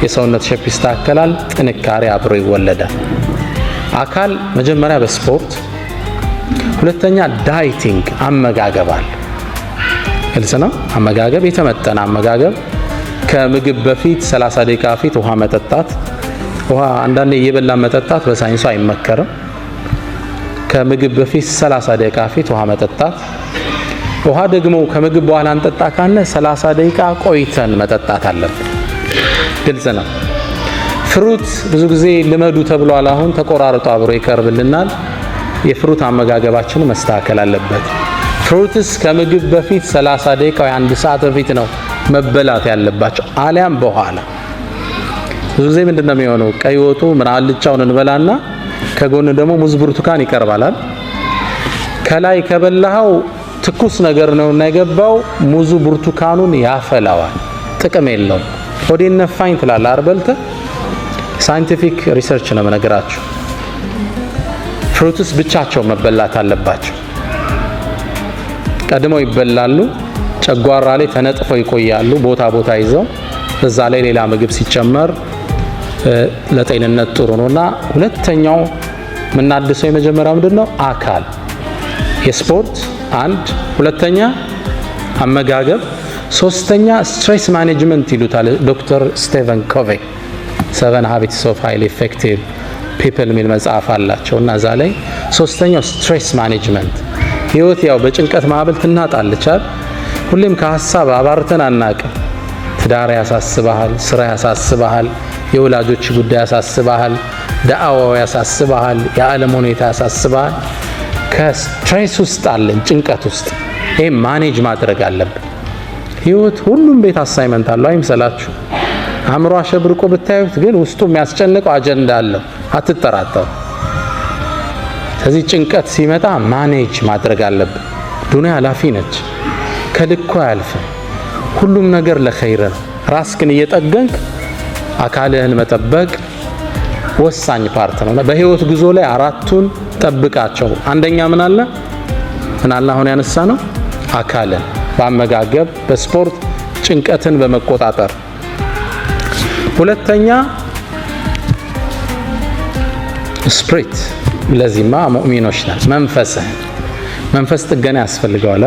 የሰውነት ሼፕ ይስተካከላል፣ ጥንካሬ አብሮ ይወለዳል። አካል መጀመሪያ በስፖርት፣ ሁለተኛ ዳይቲንግ አመጋገብ አለ። ግልጽ ነው። አመጋገብ የተመጠነ አመጋገብ፣ ከምግብ በፊት 30 ደቂቃ በፊት ውሃ መጠጣት። ውሃ አንዳንዴ እየበላ መጠጣት በሳይንሱ አይመከርም። ከምግብ በፊት 30 ደቂቃ በፊት ውሃ መጠጣት። ውሃ ደግሞ ከምግብ በኋላ እንጠጣ ካለ 30 ደቂቃ ቆይተን መጠጣት አለብን። ግልጽ ነው። ፍሩት ብዙ ጊዜ ልመዱ ተብሏል። አሁን ተቆራርጦ አብሮ ይቀርብልናል። የፍሩት አመጋገባችን መስተካከል አለበት። ፍሩትስ ከምግብ በፊት 30 ደቂቃ ወይ 1 ሰዓት በፊት ነው መበላት ያለባቸው፣ አሊያም በኋላ። ብዙ ጊዜ ምንድነው የሚሆነው? ቀይ ወጡ ምን አልጫውን እንበላና ከጎን ደግሞ ሙዝ ብርቱካን ይቀርባላል። ከላይ ከበላው ትኩስ ነገር ነውና የገባው ሙዙ ብርቱካኑን ያፈላዋል፣ ጥቅም የለውም። ሆዴን ነፋኝ ትላለህ አርበልተ። ሳይንቲፊክ ሪሰርች ነው የምነግራችሁ። ፍሩትስ ብቻቸው መበላት አለባቸው። ቀድመው ይበላሉ፣ ጨጓራ ላይ ተነጥፈው ይቆያሉ፣ ቦታ ይዘው። እዛ ላይ ሌላ ምግብ ሲጨመር ለጤንነት ጥሩ ነውና፣ ሁለተኛው የምናድሰው የመጀመሪያው ምንድነው? አካል የስፖርት አንድ፣ ሁለተኛ አመጋገብ፣ ሶስተኛ ስትሬስ ማኔጅመንት ይሉታል ዶክተር ስቴቨን ኮቬይ 7 Habits of Highly Effective People የሚል መጽሐፍ አላቸው እና እዛ ላይ ሶስተኛው ስትሬስ ማኔጅመንት። ህይወት ያው በጭንቀት ማዕበል ትናጣለች አይደል? ሁሌም ከሀሳብ አባርተን አናቅም። ትዳር ያሳስባሃል፣ ስራ ያሳስባሃል፣ የወላጆች ጉዳይ ያሳስባሃል፣ ዳዕዋው ያሳስባሃል፣ የዓለም ሁኔታ ያሳስባሃል። ከስትሬስ ውስጥ አለን፣ ጭንቀት ውስጥ። ይሄ ማኔጅ ማድረግ አለብን። ህይወት ሁሉም ቤት አሳይመንት አለው አይምሰላችሁ። አእምሮ አሸብርቆ ብታዩት ግን ውስጡ የሚያስጨንቀው አጀንዳ አለው፣ አትጠራጠሩ። ስለዚህ ጭንቀት ሲመጣ ማኔጅ ማድረግ አለብን። ዱንያ ኃላፊ ነች፣ ከልኩ አያልፍም። ሁሉም ነገር ለኸይር ነው። ራስህን እየጠገንክ አካልህን መጠበቅ ወሳኝ ፓርት ነው። በህይወት ጉዞ ላይ 4ቱን ጠብቃቸው። አንደኛ ምን አለ አሁን ያነሳ ነው? አካልን በአመጋገብ በስፖርት ጭንቀትን በመቆጣጠር። ሁለተኛ ስፕሪት። ለዚህማ ሙእሚኖች ነን። መንፈስ ጥገና ያስፈልገዋል።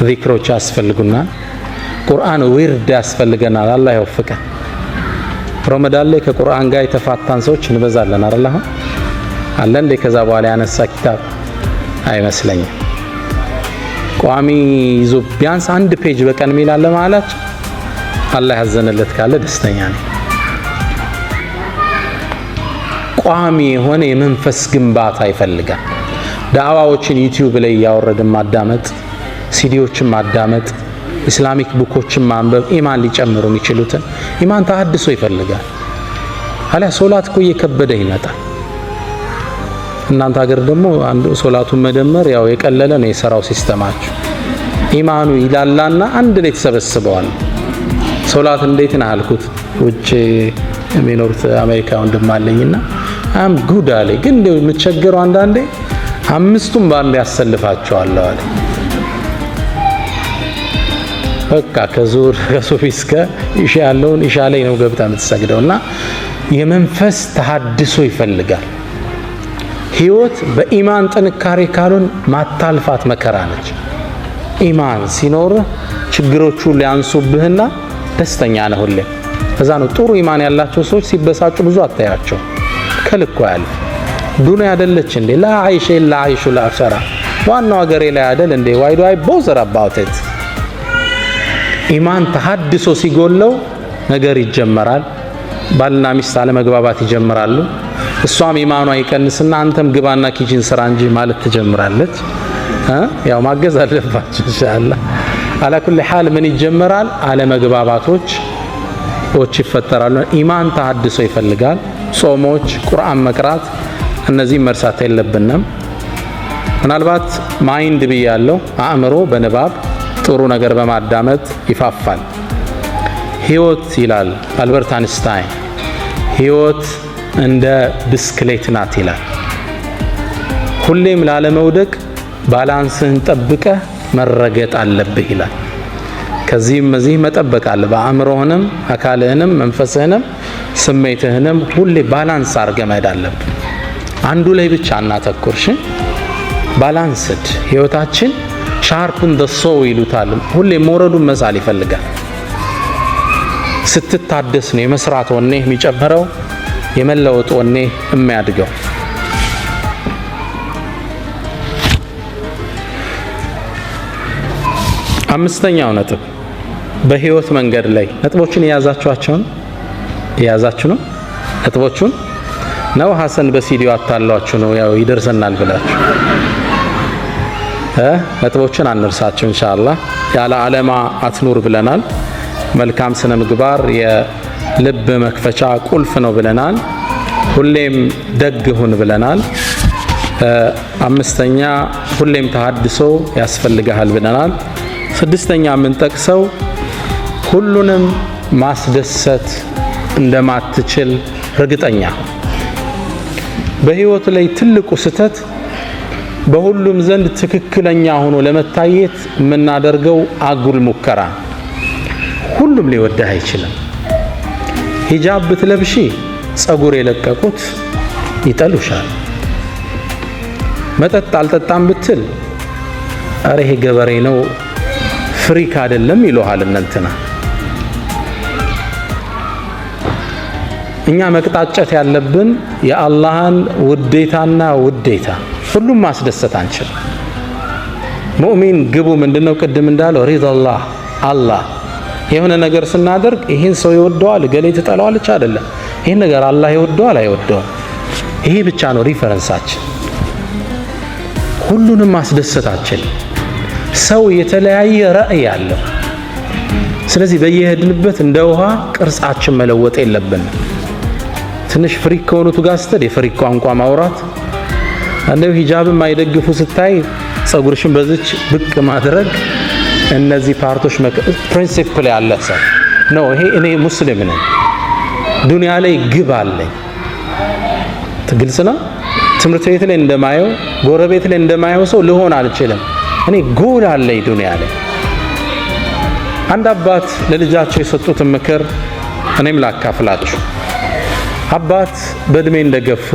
ዚክሮች ያስፈልጉናል። ቁርአን ዊርድ ያስፈልገናል። አላህ ይወፍቀን። ረመዳን ላይ ከቁርአን ጋር የተፋታን ሰዎች እንበዛለን አይደል? አለ እንዴ? ከዛ በኋላ ያነሳ ኪታብ አይመስለኝም። ቋሚ ይዞ ቢያንስ 1 ፔጅ በቀን ሚላለ ማለት አላህ ያዘነለት ካለ ደስተኛ ነኝ። ቋሚ የሆነ የመንፈስ ግንባታ ይፈልጋል። ዳዕዋዎችን ዩቲዩብ ላይ ያወረድን ማዳመጥ፣ ሲዲዎችን ማዳመጥ፣ ኢስላሚክ ቡኮችን ማንበብ፣ ኢማን ሊጨምሩ የሚችሉትን ኢማን ተሐድሶ ይፈልጋል። አለ ሶላት እኮ እየከበደ ይመጣል። እናንተ ሀገር ደግሞ አንዱ ሶላቱን መደመር ያው የቀለለ ነው የሰራው ሲስተማችሁ። ኢማኑ ይላላና አንድ ላይ ተሰበስበዋል። ሶላት እንዴት ነው አልኩት። ውጭ የሚኖሩት አሜሪካ ወንድም አለኝና አም ጉድ አለኝ። ግን እንደው የምቸገረው አንዳንዴ 5ቱም ባንድ ያሰልፋቸዋል አለ። በቃ ከሱፊ እስከ ኢሻ ያለውን ኢሻ ላይ ነው ገብታ የምትሰግደውና የመንፈስ ተሐድሶ ይፈልጋል። ህይወት በኢማን ጥንካሬ ካሉን ማታልፋት መከራ ነች። ኢማን ሲኖር ችግሮቹ ሊያንሱብህና ደስተኛ ነህ ሁሌ። ከዛ ነው ጥሩ ኢማን ያላቸው ሰዎች ሲበሳጩ ብዙ አታያቸው። ከልኩ ያለ ዱንያ አይደለች እንዴ? ላ አይሽ ኢላ አይሹል አኺራ። ዋናው ሀገሬ ላይ አይደል እንዴ? why do I bother about it? ኢማን ተሐድሶ ሲጎለው ነገር ይጀመራል። ባልና ሚስት አለመግባባት ይጀምራሉ። እሷም ኢማኗ ይቀንስና አንተም ግባና ኪችን ስራ እንጂ ማለት ትጀምራለች። ያው ማገዝ አለባችሁ ኢንሻአላህ። አላ ኩሊ ሐል ምን ይጀመራል? አለመግባባቶች ይፈጠራሉ። ኢማን ተሐድሶ ይፈልጋል። ጾሞች፣ ቁርአን መቅራት፣ እነዚህ መርሳት የለብንም። ምናልባት ማይንድ ብያለሁ፣ አእምሮ በንባብ ጥሩ ነገር በማዳመጥ ይፋፋል። ህይወት ይላል አልበርት አንስታይን፣ ህይወት እንደ ብስክሌት ናት ይላል። ሁሌም ላለመውደቅ ባላንስህን ጠብቀህ መረገጥ አለብህ ይላል። ከዚህም እዚህ መጠበቅ አለ። በአእምሮህንም አካልህንም መንፈስህንም ስሜትህንም ሁሌ ባላንስ አድርገህ መሄድ አለብህ። አንዱ ላይ ብቻ እናተኩርሽ። ባላንስድ ህይወታችን ሻርፕን ደሶው ይሉታል። ሁሌ ሞረዱን መሳል ይፈልጋል። ስትታደስ ነው የመስራት ወኔ የሚጨምረው፣ የመለወጥ ወኔ የሚያድገው። አምስተኛው ነጥብ በህይወት መንገድ ላይ ነጥቦችን የያዛችሁ ነው። ነጥቦቹን ነው ሐሰን በሲዲዮ አታሏችሁ ነው ያው ይደርሰናል ብላችሁ ነጥቦችን አንርሳችሁ ኢንሻአላህ። ያለ ዓለማ አትኑር ብለናል። መልካም ስነ ምግባር የልብ መክፈቻ ቁልፍ ነው ብለናል። ሁሌም ደግ ሁን ብለናል። አምስተኛ ሁሌም ተሐድሶ ያስፈልጋል ብለናል። ስድስተኛ የምንጠቅሰው ሁሉንም ማስደሰት እንደማትችል እርግጠኛ። በህይወት ላይ ትልቁ ስህተት በሁሉም ዘንድ ትክክለኛ ሆኖ ለመታየት የምናደርገው አጉል ሙከራ። ሁሉም ሊወደህ አይችልም። ሂጃብ ብትለብሺ ጸጉር የለቀቁት ይጠሉሻል። መጠጥ አልጠጣም ብትል አረ ይሄ ገበሬ ነው ፍሪክ አይደለም ይሉሃል እንትና። እኛ መቅጣጨት ያለብን የአላህን ውዴታና ውዴታ። ሁሉም ማስደሰት አንችል። ሙእሚን ግቡ ምንድነው? ቅድም እንዳለው ሪዳላህ አላህ የሆነ ነገር ስናደርግ ይህን ሰው ይወደዋል ገሌ ትጠላዋለች አይደለም። ይህን ነገር አላህ ይወደዋል አይወደውም። ይሄ ብቻ ነው ሪፈረንሳችን። ሁሉንም ማስደሰታችን። ሰው የተለያየ ራዕይ አለው። ስለዚህ በየሄድንበት እንደ ውሃ ቅርጻችን መለወጥ የለብንም። ትንሽ ፍሪክ ከሆኑት ጋር ስትል የፍሪክ ቋንቋ ማውራት፣ አንደው ሂጃብም አይደግፉ ስታይ ጸጉርሽን በዚች ብቅ ማድረግ፣ እነዚህ ፓርቶች ፕሪንሲፕል ያለ ሰው ነው። ይሄ እኔ ሙስሊም ነኝ፣ ዱንያ ላይ ግብ አለኝ። ግልጽ ነው። ትምህርት ቤት ላይ እንደማየው ጎረቤት ላይ እንደማየው ሰው ልሆን አልችልም። እኔ ጎል አለኝ ዱንያ ላይ። አንድ አባት ለልጃቸው የሰጡትን ምክር እኔም ላካፍላችሁ። አባት በእድሜ እንደገፉ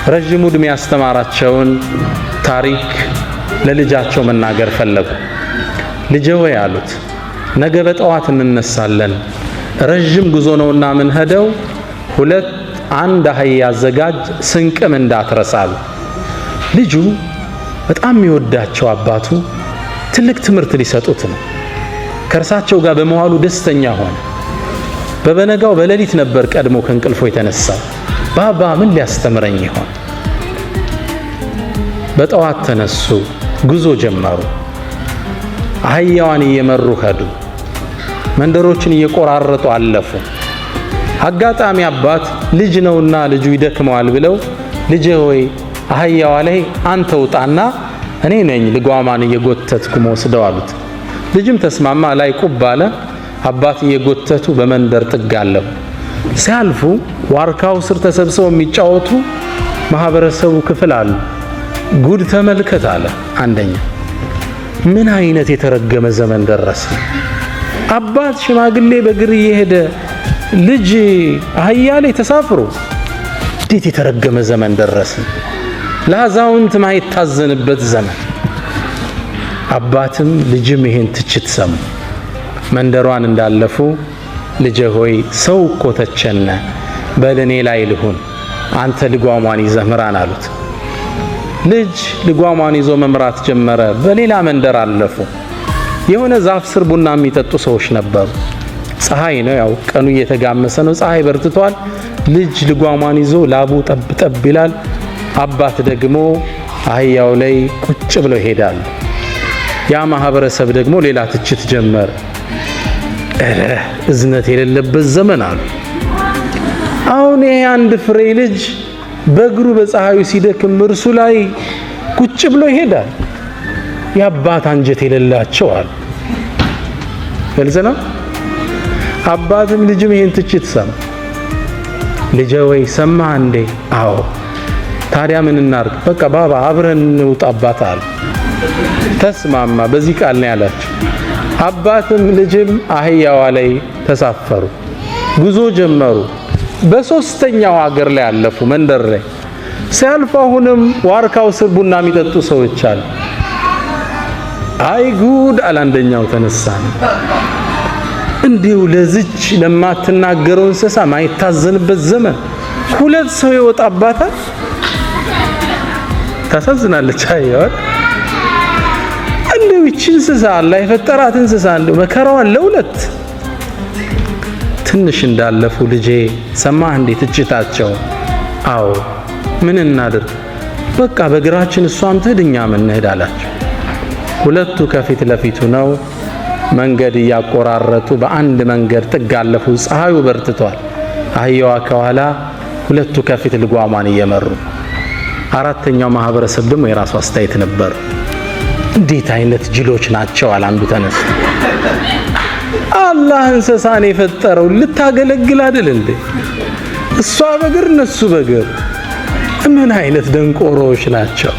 ረጅም ዕድሜ ያስተማራቸውን ታሪክ ለልጃቸው መናገር ፈለጉ። ልጄ ሆይ አሉት፣ ነገ በጠዋት እንነሳለን፣ ረጅም ጉዞ ነውና ምን ሄደው አንድ አህያ አዘጋጅ፣ ስንቅም እንዳትረሳሉ። ልጁ በጣም የሚወዳቸው አባቱ ትልቅ ትምህርት ሊሰጡት ነው። ከእርሳቸው ጋር በመዋሉ ደስተኛ ሆነ። በበነጋው በሌሊት ነበር ቀድሞ ከእንቅልፎ የተነሳው። ባባ ምን ሊያስተምረኝ ይሆን? በጠዋት ተነሱ፣ ጉዞ ጀመሩ። አህያዋን እየመሩ ሄዱ። መንደሮችን እየቆራረጡ አለፉ። አጋጣሚ አባት ልጅ ነውና ልጁ ይደክመዋል ብለው ልጄ ሆይ አህያዋ ላይ አንተ ውጣና እኔ ነኝ ልጓማን እየጎተትኩ መወስደው አሉት። ልጅም ተስማማ። ላይ ቁብ አለ። አባት እየጎተቱ በመንደር ጥግ አለፉ። ሲያልፉ ዋርካው ስር ተሰብስበው የሚጫወቱ ማህበረሰቡ ክፍል አሉ። ጉድ ተመልከት አለ አንደኛ። ምን አይነት የተረገመ ዘመን ደረሰ! አባት ሽማግሌ በእግር እየሄደ ልጅ አህያ ላይ ተሳፍሮ፣ እንዴት የተረገመ ዘመን ደረሰ! ለአዛውንት ማይታዘንበት ዘመን። አባትም ልጅም ይሄን ትችት ሰሙ። መንደሯን እንዳለፉ ልጄ ሆይ ሰው እኮ ተቸነ፣ በለኔ ላይ ልሁን፣ አንተ ልጓሟን ይዘህ ምራን አሉት። ልጅ ልጓሟን ይዞ መምራት ጀመረ። በሌላ መንደር አለፉ። የሆነ ዛፍ ስር ቡና የሚጠጡ ሰዎች ነበሩ። ፀሐይ ነው፣ ያው ቀኑ እየተጋመሰ ነው። ፀሐይ በርትቷል። ልጅ ልጓሟን ይዞ ላቡ ጠብ ጠብ ይላል። አባት ደግሞ አህያው ላይ ቁጭ ብለው ይሄዳሉ። ያ ማህበረሰብ ደግሞ ሌላ ትችት ጀመረ። እዝነት የሌለበት ዘመን አሉ። አሁን ይሄ አንድ ፍሬ ልጅ በእግሩ በፀሐዩ ሲደክም እርሱ ላይ ቁጭ ብሎ ይሄዳል። የአባት አንጀት የሌላቸው አሉ። ግልጽ ነው። አባትም ልጅም ይሄን ትችት ሰማ። ልጄ ወይ ሰማህ እንዴ? አዎ ታዲያ ምን እናርግ? በቃ ባባ አብረን እንውጣባት አሉ። ተስማማ። በዚህ ቃል ነው ያላቸው። አባትም ልጅም አህያዋ ላይ ተሳፈሩ፣ ጉዞ ጀመሩ። በሶስተኛው ሀገር ላይ አለፉ። መንደር ላይ ሲያልፉ አሁንም ዋርካው ስር ቡና የሚጠጡ ሰዎች አሉ። አይ ጉድ አለ አንደኛው ተነሳ። እንዲሁ ለዚች ለማትናገረው እንስሳ ማይታዘንበት ዘመን ሁለት ሰው ይወጣባታል። ታሳዝናለች። አየዋል እንዲሁ ይህች እንስሳ አላህ የፈጠራት እንስሳ እንዲሁ መከራዋን ለሁለት። ትንሽ እንዳለፉ ልጄ ሰማህ እንዴት እጭታቸው? አዎ ምን እናድርግ? በቃ በእግራችን እሷም ትሄድ እኛም እንሄድ አላቸው። ሁለቱ ከፊት ለፊቱ ነው። መንገድ እያቆራረጡ በአንድ መንገድ ጥግ አለፉ። ፀሐዩ በርትቷል። አህያዋ ከኋላ፣ ሁለቱ ከፊት ልጓሟን እየመሩ። አራተኛው ማህበረሰብ ደግሞ የራሱ አስተያየት ነበር። እንዴት አይነት ጅሎች ናቸው አለ አንዱ ተነስ። አላህ እንስሳን የፈጠረው ልታገለግል አይደል እንዴ? እሷ በግር እነሱ በግር። ምን አይነት ደንቆሮዎች ናቸው?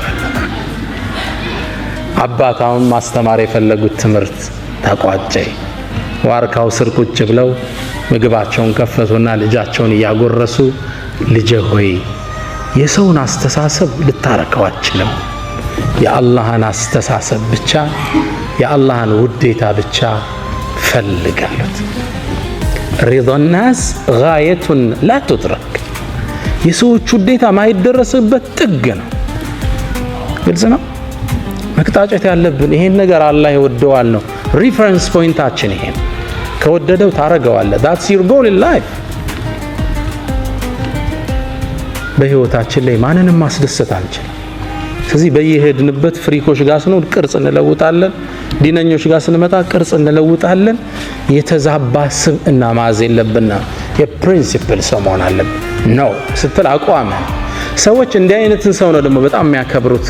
አባታውን ማስተማር የፈለጉት ትምህርት ተቋጨ። ዋርካው ስር ቁጭ ብለው ምግባቸውን ከፈቱና ልጃቸውን እያጎረሱ ልጄ ሆይ የሰውን አስተሳሰብ ልታረከው አትችልም። የአላህን አስተሳሰብ ብቻ የአላህን ውዴታ ብቻ ፈልግ አሉት። ሪዳ ናስ ጋየቱን ላ ቱድረክ። የሰዎች ውዴታ ማይደረስበት ጥግ ነው። ግልጽ ነው። መቅጣጨት ያለብን ይሄን ነገር አላህ ይወደዋል ነው። ሪፈረንስ ፖይንታችን ይሄ ነው። ከወደደው ታረገዋለህ። that's your goal in life። በህይወታችን ላይ ማንንም ማስደሰት አንችልም። ስለዚህ በየሄድንበት ፍሪኮች ጋር ስንሆን ቅርጽ እንለውጣለን፣ ዲነኞች ጋር ስንመጣ ቅርጽ እንለውጣለን። የተዛባ ስብዕና ማዝ የለብንና የፕሪንሲፕል ሰው መሆን አለብን ነው ስትል አቋም። ሰዎች እንዲህ አይነትን ሰው ነው ደግሞ በጣም የሚያከብሩት።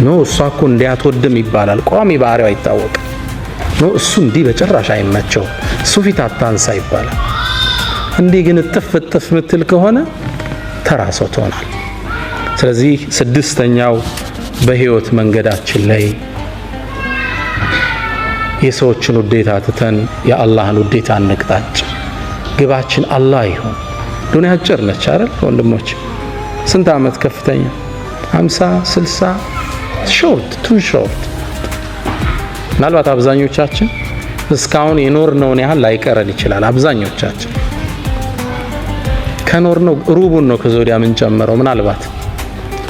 ነው እሷ እኮ እንዲያትወድም ይባላል። ቋሚ ባህሪው አይታወቅም። ነው እሱ እንዲህ በጭራሽ አይመቸው፣ እሱ ፊት አታንሳ ይባላል። እንዲህ ግን እጥፍ ምትል ከሆነ ተራ ሰው ትሆናል። ስለዚህ ስድስተኛው በህይወት መንገዳችን ላይ የሰዎችን ውዴታ ትተን የአላህን ውዴታ እንቅጣጭ። ግባችን አላህ ይሁን። ዱንያ አጭር ነች አይደል ወንድሞች? ስንት ዓመት ከፍተኛ 50 60 ሾርት ቱ ሾርት። ምናልባት አብዛኞቻችን እስካሁን የኖርነውን ያህል ላይቀረን ይችላል። አብዛኞቻችን ከኖርነው ሩቡን ነው ከዞዲያ ምን ጨምረው ምናልባት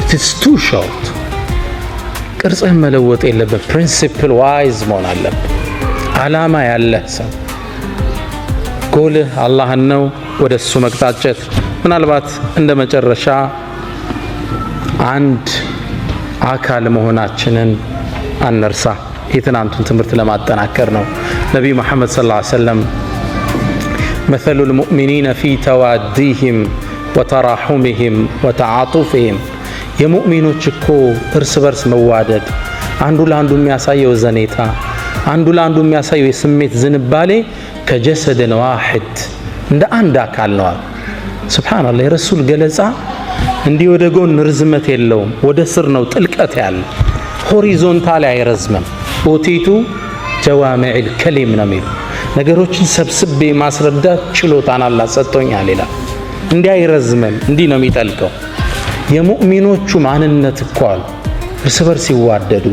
it's too short። ቅርጽህን መለወጥ የለበት። ፕሪንሲፕል ዋይዝ መሆን አለበት። ዓላማ ያለህ ሰው ጎልህ አላህን ነው፣ ወደሱ መቅጣጨት። ምናልባት እንደ መጨረሻ አንድ አካል መሆናችንን አንርሳ። የትናንቱን ትምህርት ለማጠናከር ነው። ነቢዩ መሐመድ ሰለላሁ ዐለይሂ ወሰለም መሰሉል ሙእሚኒነ ፊ ተዋዲሂም ወተራሑሚሂም ወተዓጡፊሂም፣ የሙእሚኖች እኮ እርስ በርስ መዋደድ፣ አንዱ ለአንዱ የሚያሳየው ዘኔታ፣ አንዱ ለአንዱ የሚያሳየው የስሜት ዝንባሌ ከጀሰድን ዋሂድ እንደ አንድ አካል ነው። ሱብሃንአላህ። የረሱል ገለጻ እንዲህ ወደ ጎን ርዝመት የለውም፣ ወደ ስር ነው ጥልቀት ያለ። ሆሪዞንታል አይረዝምም። ኦቲቱ ጀዋሚዕል ከሊም ነው የሚሉ ነገሮችን ሰብስቤ ማስረዳት ችሎታን አላህ ሰጥቶኛል ይላል። እንዲህ አይረዝምም፣ እንዲህ ነው የሚጠልቀው። የሙእሚኖቹ ማንነት እኮ አሉ እርስ በርስ ሲዋደዱ፣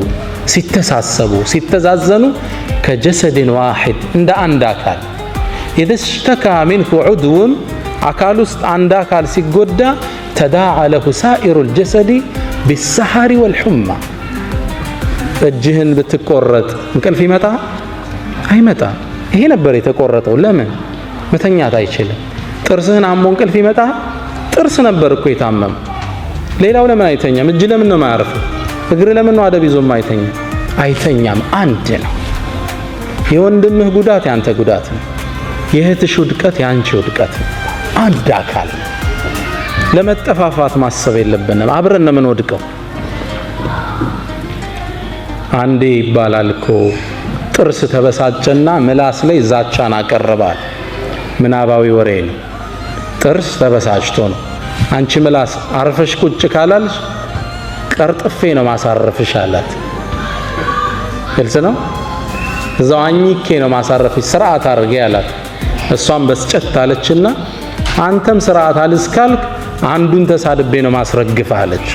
ሲተሳሰቡ፣ ሲተዛዘኑ ከጀሰድን ዋሂድ እንደ አንድ አካል። ኢዘ ሽተካ ሚንሁ ዑድውን፣ አካል ውስጥ አንድ አካል ሲጎዳ ተዳዓ ለሁ ሳኢሩል ጀሰዲ ቢሰሐሪ ወልሑማ። እጅህን ብትቆረጥ እንቅልፍ ይመጣ አይመጣ? ይሄ ነበር የተቆረጠው። ለምን መተኛት አይችልም? ጥርስህን አሞ እንቅልፍ ይመጣ? ጥርስ ነበር እኮ የታመመ። ሌላው ለምን አይተኛም? እጅ ለምን ነው የማያርፈው? እግር ለምን ነው አደብ ይዞም አይተኛም? አንድ ነው። የወንድምህ ጉዳት ያንተ ጉዳት ነው። የእህትሽ ውድቀት ያንቺ ውድቀት ነው። አንድ አካል ነው። ለመጠፋፋት ማሰብ የለብንም። አብረን ነው የምንወድቀው። አንዴ ይባላል እኮ ጥርስ ተበሳጨና ምላስ ላይ ዛቻን አቀረባል። ምናባዊ ወሬ ነው። ጥርስ ተበሳጭቶ ነው አንቺ ምላስ አርፈሽ ቁጭ ካላልሽ ቀርጥፌ ነው ማሳረፍሽ አላት። ግልጽ ነው። እዛው አኝኬ ነው ማሳረፍሽ ስርዓት አድርጌ አላት። እሷም በስጨት አለችና አንተም ስርዓት አልስካልክ አንዱን ተሳድቤ ነው ማስረግፍ አለች።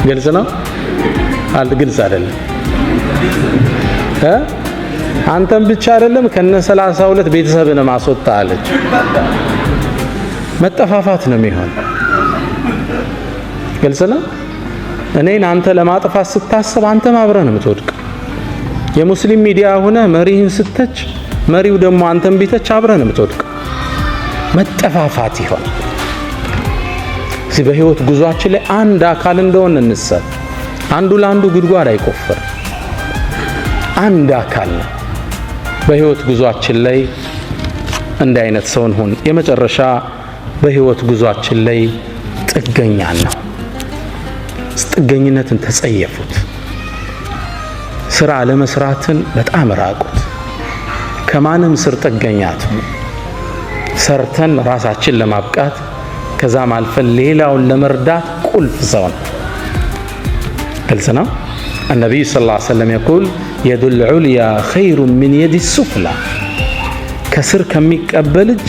ግልጽ ነው። ግልጽ አይደለም። አንተም ብቻ አይደለም ከነ 32 ቤተሰብን ማስወጣ አለች። መጠፋፋት ነው የሚሆን። ግልጽ ነው። እኔን አንተ ለማጥፋት ስታስብ አንተም አብረህ ነው የምትወድቅ። የሙስሊም ሚዲያ ሆነ መሪህን ስተች መሪው ደግሞ አንተም ቢተች አብረህ ነው የምትወድቅ። መጠፋፋት ይሆን። እዚህ በህይወት ጉዟችን ላይ አንድ አካል እንደሆነ እንሰብ። አንዱ ለአንዱ ጉድጓድ አይቆፍር። አንድ አካል ነው። በህይወት ጉዟችን ላይ እንደ አይነት ሰው እንሁን። የመጨረሻ በህይወት ጉዟችን ላይ ጥገኛ ነው። ጥገኝነትን ተጸየፉት። ስራ ለመስራትን በጣም ራቁት። ከማንም ስር ጥገኛ አትሁኑ። ሰርተን ራሳችን ለማብቃት ከዛም አልፈን ሌላውን ለመርዳት ቁልፍ ሰው ነው። ግልጽ ነው። النبي صلى الله عليه وسلم يقول يد العليا خير من يد السفلى ከስር ከሚቀበል እጅ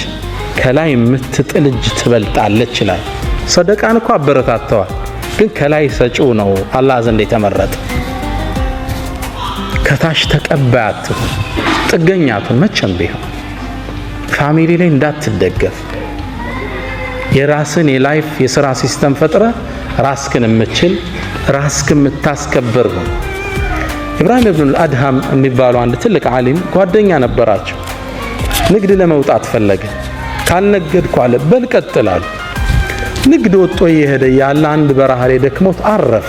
ከላይ የምትጥል እጅ ትበልጣለች ይላል። ሰደቃን እኮ አበረታተዋል፣ ግን ከላይ ሰጪው ነው አላህ ዘንድ የተመረጠ። ከታች ተቀባያት ጥገኛቱን መቼም ቢሆን ፋሚሊ ላይ እንዳትደገፍ። የራስን የላይፍ የሥራ ሲስተም ፈጥረ ራስክን የምትችል ራስክን የምታስከብር ነው። ኢብራሂም ኢብኑ አድሃም የሚባሉ አንድ ትልቅ ዓሊም ጓደኛ ነበራቸው። ንግድ ለመውጣት ፈለገ። ካልነገድኩ አለ በል ቀጥል አሉ። ንግድ ወጥቶ እየሄደ ያለ አንድ በረሃ ላይ ደክሞት አረፈ።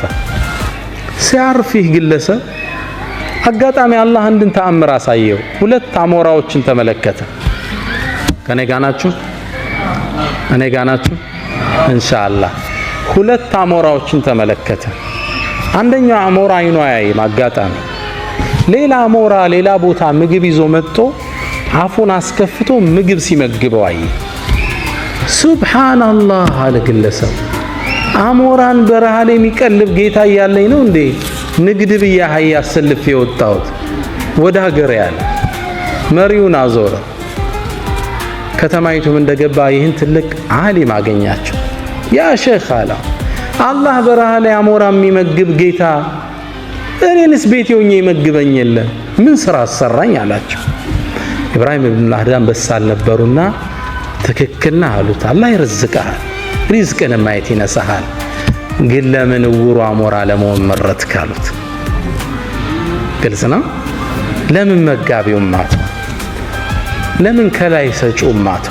ሲያርፍ ይህ ግለሰብ አጋጣሚ አላህ አንድን ተአምር አሳየው። ሁለት አሞራዎችን ተመለከተ። ከኔ ጋር ናችሁ? እኔ ጋር ናችሁ? ኢንሻአላህ ሁለት አሞራዎችን ተመለከተ። አንደኛው አሞራ አይኑ አያይም። አጋጣሚ ሌላ አሞራ ሌላ ቦታ ምግብ ይዞ መጥቶ አፉን አስከፍቶ ምግብ ሲመግበው አየ። ሱብሃንአላህ አለ ግለሰብ። አሞራን በረሃ ላይ የሚቀልብ ጌታ እያለኝ ነው እንዴ ንግድ ብዬ አህያ አሰልፌ የወጣሁት ወደ ሀገር ያለ። መሪውን አዞረ። ከተማይቱም እንደገባ ይህን ትልቅ ዓሊም አገኛቸው። ያ ሼኽ አለ አላህ በረሃ ላይ አሞራ የሚመግብ ጌታ እኔንስ ቤቴ ሆኜ ይመግበኝ የለ ምን ስራ አሰራኝ አላቸው። ኢብራሂም ኢብኑ አድሃም በሳል ነበሩና ትክክልና አሉት። አላህ ይርዝቅሃል፣ ሪዝቅን ማየት ይነሳሃል፣ ግን ለምን ውሩ አሞራ ለመሆን መረጥክ አሉት። ግልጽ ነው። ለምን መጋቢው ማቱ? ለምን ከላይ ሰጪው ማቱ?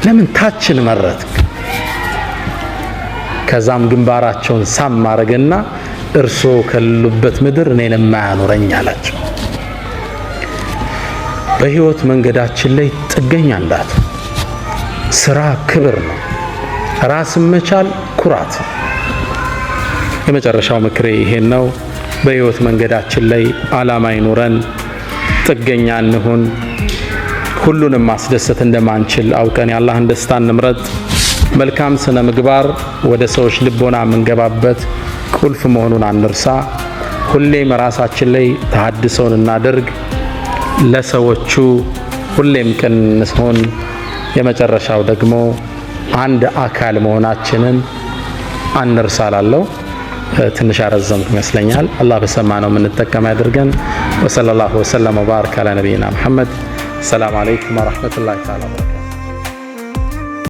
ለምን ታችን መረጥክ? ከዛም ግንባራቸውን ሳም ማረግና እርሶ ከሉበት ምድር እኔን ማያኖረኝ አላቸው። በህይወት መንገዳችን ላይ ጥገኛ እንዳት። ስራ ክብር ነው። ራስን መቻል ኩራት። የመጨረሻው ምክሬ ይሄን ነው። በህይወት መንገዳችን ላይ ዓላማ ይኑረን፣ ጥገኛ እንሁን። ሁሉንም ማስደሰት እንደማንችል አውቀን የአላህን ደስታ እንምረጥ። መልካም ስነ ምግባር ወደ ሰዎች ልቦና የምንገባበት ቁልፍ መሆኑን አንርሳ። ሁሌም ራሳችን ላይ ተሐድሶን እናደርግ። ለሰዎቹ ሁሌም ቅን እንሁን። የመጨረሻው ደግሞ አንድ አካል መሆናችንን አንርሳላለው። ትንሽ አረዘምኩ ይመስለኛል። አላህ በሰማነው የምንጠቀም ያድርገን። ወሰለላሁ ወሰለም ወባረከ አላ ነቢይና ሙሐመድ። ሰላም አለይኩም ወራህመቱላሂ ተዓላ ወበረካቱ።